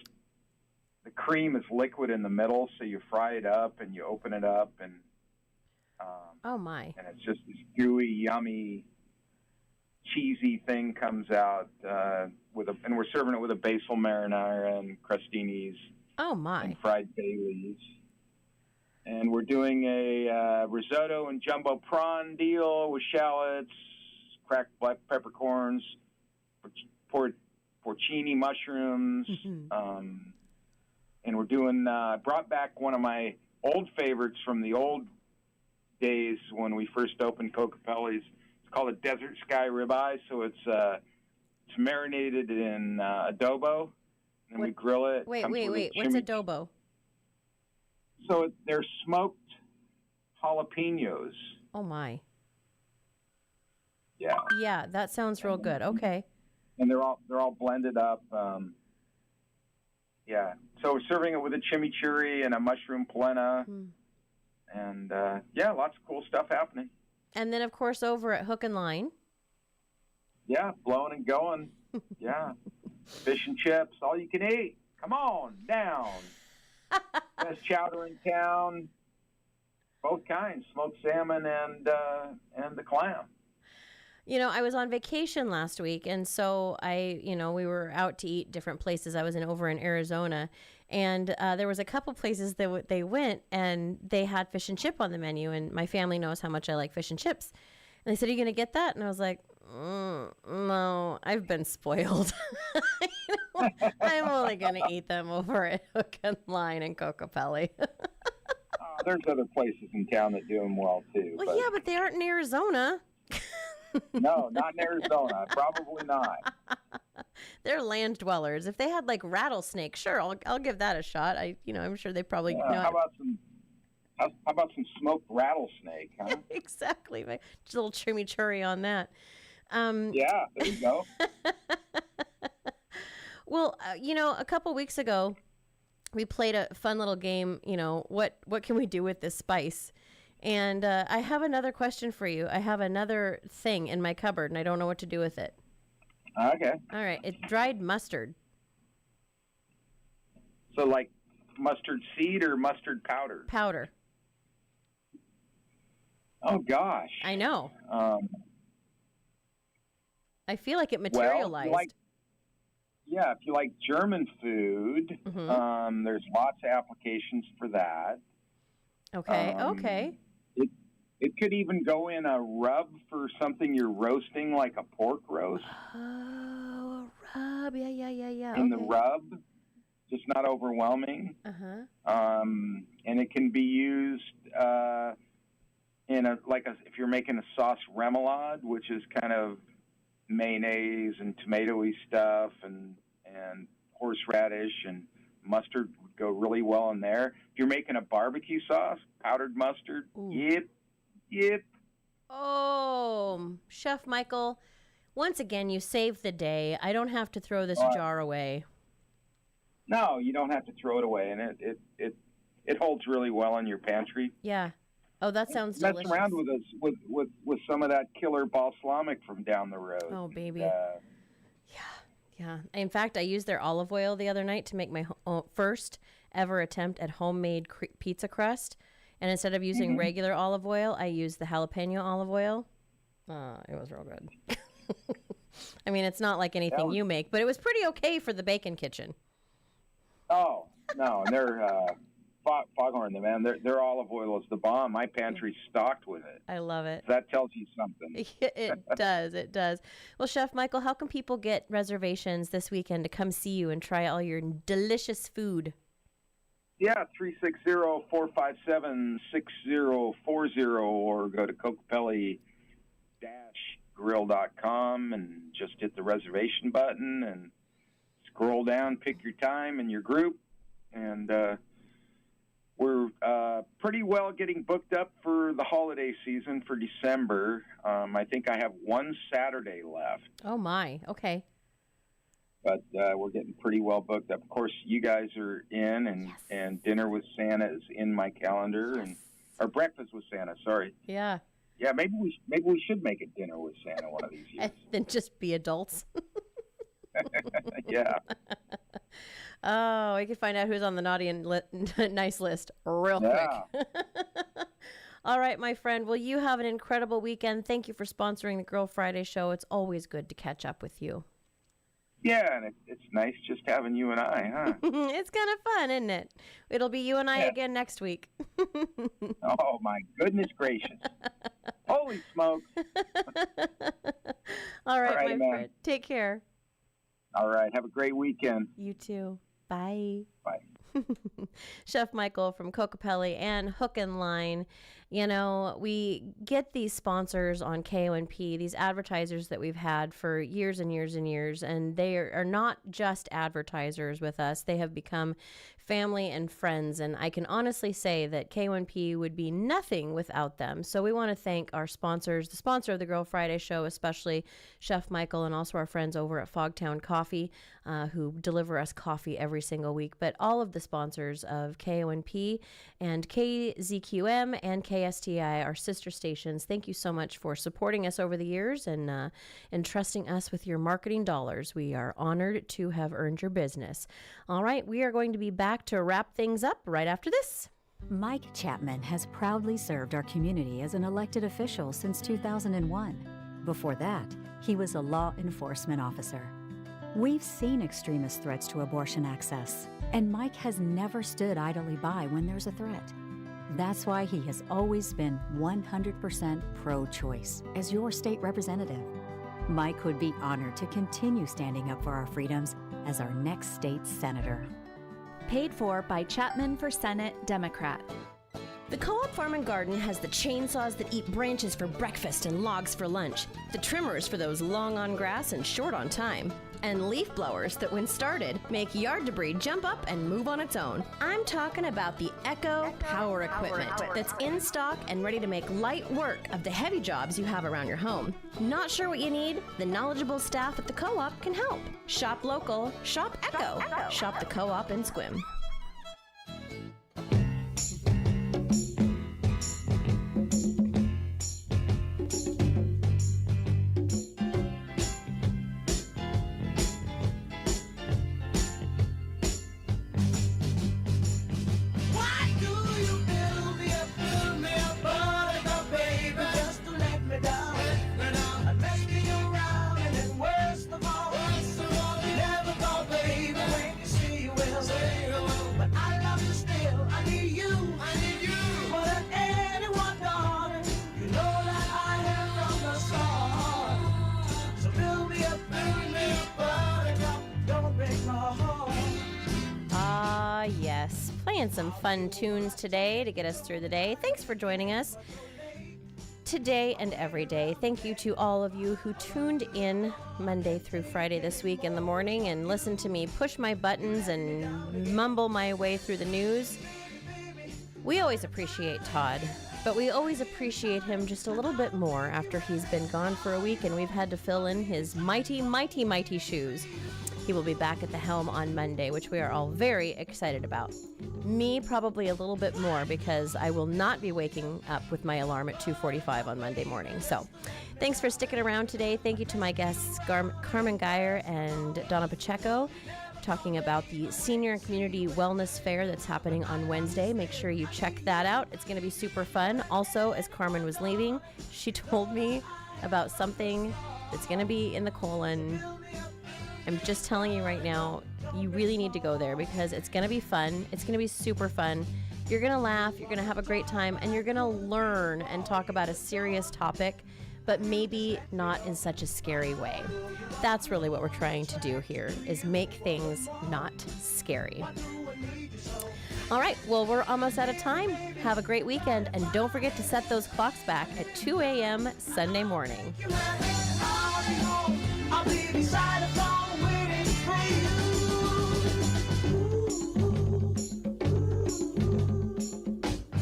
the cream is liquid in the middle, so you fry it up and you open it up, and oh my! And it's just this gooey, yummy, cheesy thing comes out and we're serving it with a basil marinara and crostinis. Oh my! And fried bay leaves. And we're doing a risotto and jumbo prawn deal with shallots, cracked black peppercorns, porcini mushrooms. And we're doing, brought back one of my old favorites from the old days when we first opened Kokopelli's. It's called a Desert Sky Ribeye. So it's marinated in adobo. And we grill it. Wait. What's adobo? So they're smoked jalapenos. Oh, my. Yeah. Yeah, that sounds real good. Okay. And they're all blended up. Yeah. So we're serving it with a chimichurri and a mushroom polenta. And, lots of cool stuff happening. And then, of course, over at Hook and Line. Yeah, blowing and going. Yeah. Fish and chips, all you can eat. Come on down. Best chowder in town. Both kinds, smoked salmon and the clam. You know, I was on vacation last week, and so we were out to eat different places. I was over in Arizona, and there was a couple places that they went, and they had fish and chip on the menu, and my family knows how much I like fish and chips. And they said, "Are you going to get that?" And I was like, no, I've been spoiled. I'm only going to eat them over at Hook and Line in Kokopelli. There's other places in town that do them well, too. Well, yeah, but they aren't in Arizona. No, not in Arizona. Probably not. They're land dwellers. If they had like rattlesnake, sure, I'll give that a shot. I'm sure they probably know. How How about some smoked rattlesnake, huh? Exactly. Just a little chimichurri on that. Yeah, there you go. Well, a couple weeks ago, we played a fun little game, what can we do with this spice? And I have another question for you. I have another thing in my cupboard, and I don't know what to do with it. Okay. All right. It's dried mustard. So like mustard seed or mustard powder? Powder. Oh, gosh. I know. I feel like it materialized. Well, if you like German food, there's lots of applications for that. Okay, okay. It could even go in a rub for something you're roasting, like a pork roast. Oh, a rub. Yeah. In the rub, just not overwhelming. And it can be used if you're making a sauce remoulade, which is kind of mayonnaise and tomatoey stuff, and horseradish and mustard would go really well in there. If you're making a barbecue sauce, powdered mustard, yep. Oh, Chef Michael, once again, you saved the day. I don't have to throw this jar away. No, you don't have to throw it away, and it holds really well in your pantry. Yeah. Oh, that sounds delicious. Mess around with us with some of that killer balsamic from down the road. Oh, baby. Yeah. In fact, I used their olive oil the other night to make my first ever attempt at homemade pizza crust. And instead of using regular olive oil, I used the jalapeno olive oil. It was real good. I mean, it's not like anything you make, but it was pretty okay for the Bacon Kitchen. Oh, no. And they're Foghorn, man. Their olive oil is the bomb. My pantry's stocked with it. I love it. That tells you something. It does. It does. Well, Chef Michael, how can people get reservations this weekend to come see you and try all your delicious food? Yeah, 360-457-6040, or go to Cocopelli-grill.com and just hit the reservation button and scroll down, pick your time and your group, and we're pretty well getting booked up for the holiday season for December. I think I have one Saturday left. Oh, my. Okay. But we're getting pretty well booked up. Of course, you guys are in, and dinner with Santa is in my calendar, or breakfast with Santa. Sorry. Yeah. Yeah, maybe we should make a dinner with Santa one of these years. And then just be adults. Yeah. Oh, we could find out who's on the naughty and nice list real quick. All right, my friend. Well, you have an incredible weekend. Thank you for sponsoring the Girl Friday show. It's always good to catch up with you. Yeah, and it's nice just having you and I, huh? It's kind of fun, isn't it? It'll be you and I again next week. Oh, my goodness gracious. Holy smokes. All right, my man. friend. Take care. All right. Have a great weekend. You too. Bye. Bye. Chef Michael from Cocopelli and Hook and Line. You know, we get these sponsors on KONP, these advertisers that we've had for years and years and years, and they are not just advertisers with us. They have become family and friends, and I can honestly say that KONP would be nothing without them. So we want to thank our sponsors, the sponsor of the Girl Friday show, especially Chef Michael, and also our friends over at Fogtown Coffee, who deliver us coffee every single week, but all of the sponsors of KONP and KZQM and KSTI, our sister stations. Thank you so much for supporting us over the years and entrusting us with your marketing dollars. We are honored to have earned your business. All right, we are going to be back to wrap things up right after this. Mike Chapman has proudly served our community as an elected official since 2001. Before that, he was a law enforcement officer. We've seen extremist threats to abortion access, and Mike has never stood idly by when there's a threat. That's why he has always been 100% pro-choice as your state representative. Mike would be honored to continue standing up for our freedoms as our next state senator. Paid for by Chapman for Senate, Democrat. The Co-op Farm and Garden has the chainsaws that eat branches for breakfast and logs for lunch, the trimmers for those long on grass and short on time, and leaf blowers that, when started, make yard debris jump up and move on its own. I'm talking about the Echo Power Equipment that's in stock and ready to make light work of the heavy jobs you have around your home. Not sure what you need? The knowledgeable staff at the Co-op can help. Shop local, shop Echo. Shop the Co-op in Squim. Yes, playing some fun tunes today to get us through the day. Thanks for joining us today and every day. Thank you to all of you who tuned in Monday through Friday this week in the morning and listened to me push my buttons and mumble my way through the news. We always appreciate Todd, but we always appreciate him just a little bit more after he's been gone for a week and we've had to fill in his mighty, mighty, mighty shoes. He will be back at the helm on Monday, which we are all very excited about. Me, probably a little bit more, because I will not be waking up with my alarm at 2:45 on Monday morning. So thanks for sticking around today. Thank you to my guests, Carmen Geyer and Donna Pacheco, talking about the Senior and Community Wellness Fair that's happening on Wednesday. Make sure you check that out. It's going to be super fun. Also, as Carmen was leaving, she told me about something that's going to be in the colon. I'm just telling you right now, you really need to go there because it's going to be fun. It's going to be super fun. You're going to laugh, you're going to have a great time, and you're going to learn and talk about a serious topic, but maybe not in such a scary way. That's really what we're trying to do here, is make things not scary. All right, well, we're almost out of time. Have a great weekend, and don't forget to set those clocks back at 2 a.m. Sunday morning. I'll be beside the phone waiting for you.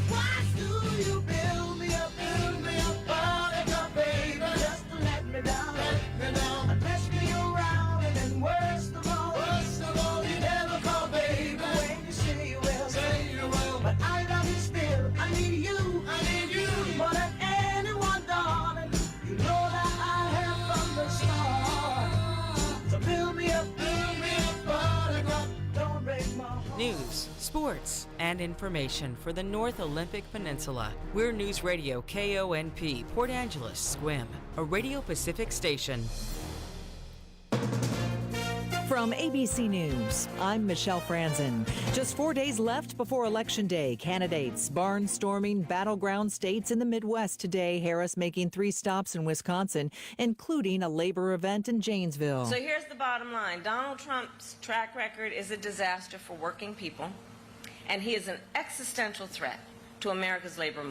Why do you build me up, buttercup, baby, just to let me down, and mess me around, and then worst of all, you never call, baby, when you say you will, but I love you still, I need you, more than anyone, darling, you know that I have from the start. News, sports, and information for the North Olympic Peninsula. We're News Radio KONP, Port Angeles, Squim, a Radio Pacific station. From ABC News, I'm Michelle Franzen. Just 4 days left before Election Day. Candidates barnstorming battleground states in the Midwest today. Harris making 3 stops in Wisconsin, including a labor event in Janesville. So here's the bottom line. Donald Trump's track record is a disaster for working people, and he is an existential threat to America's labor movement.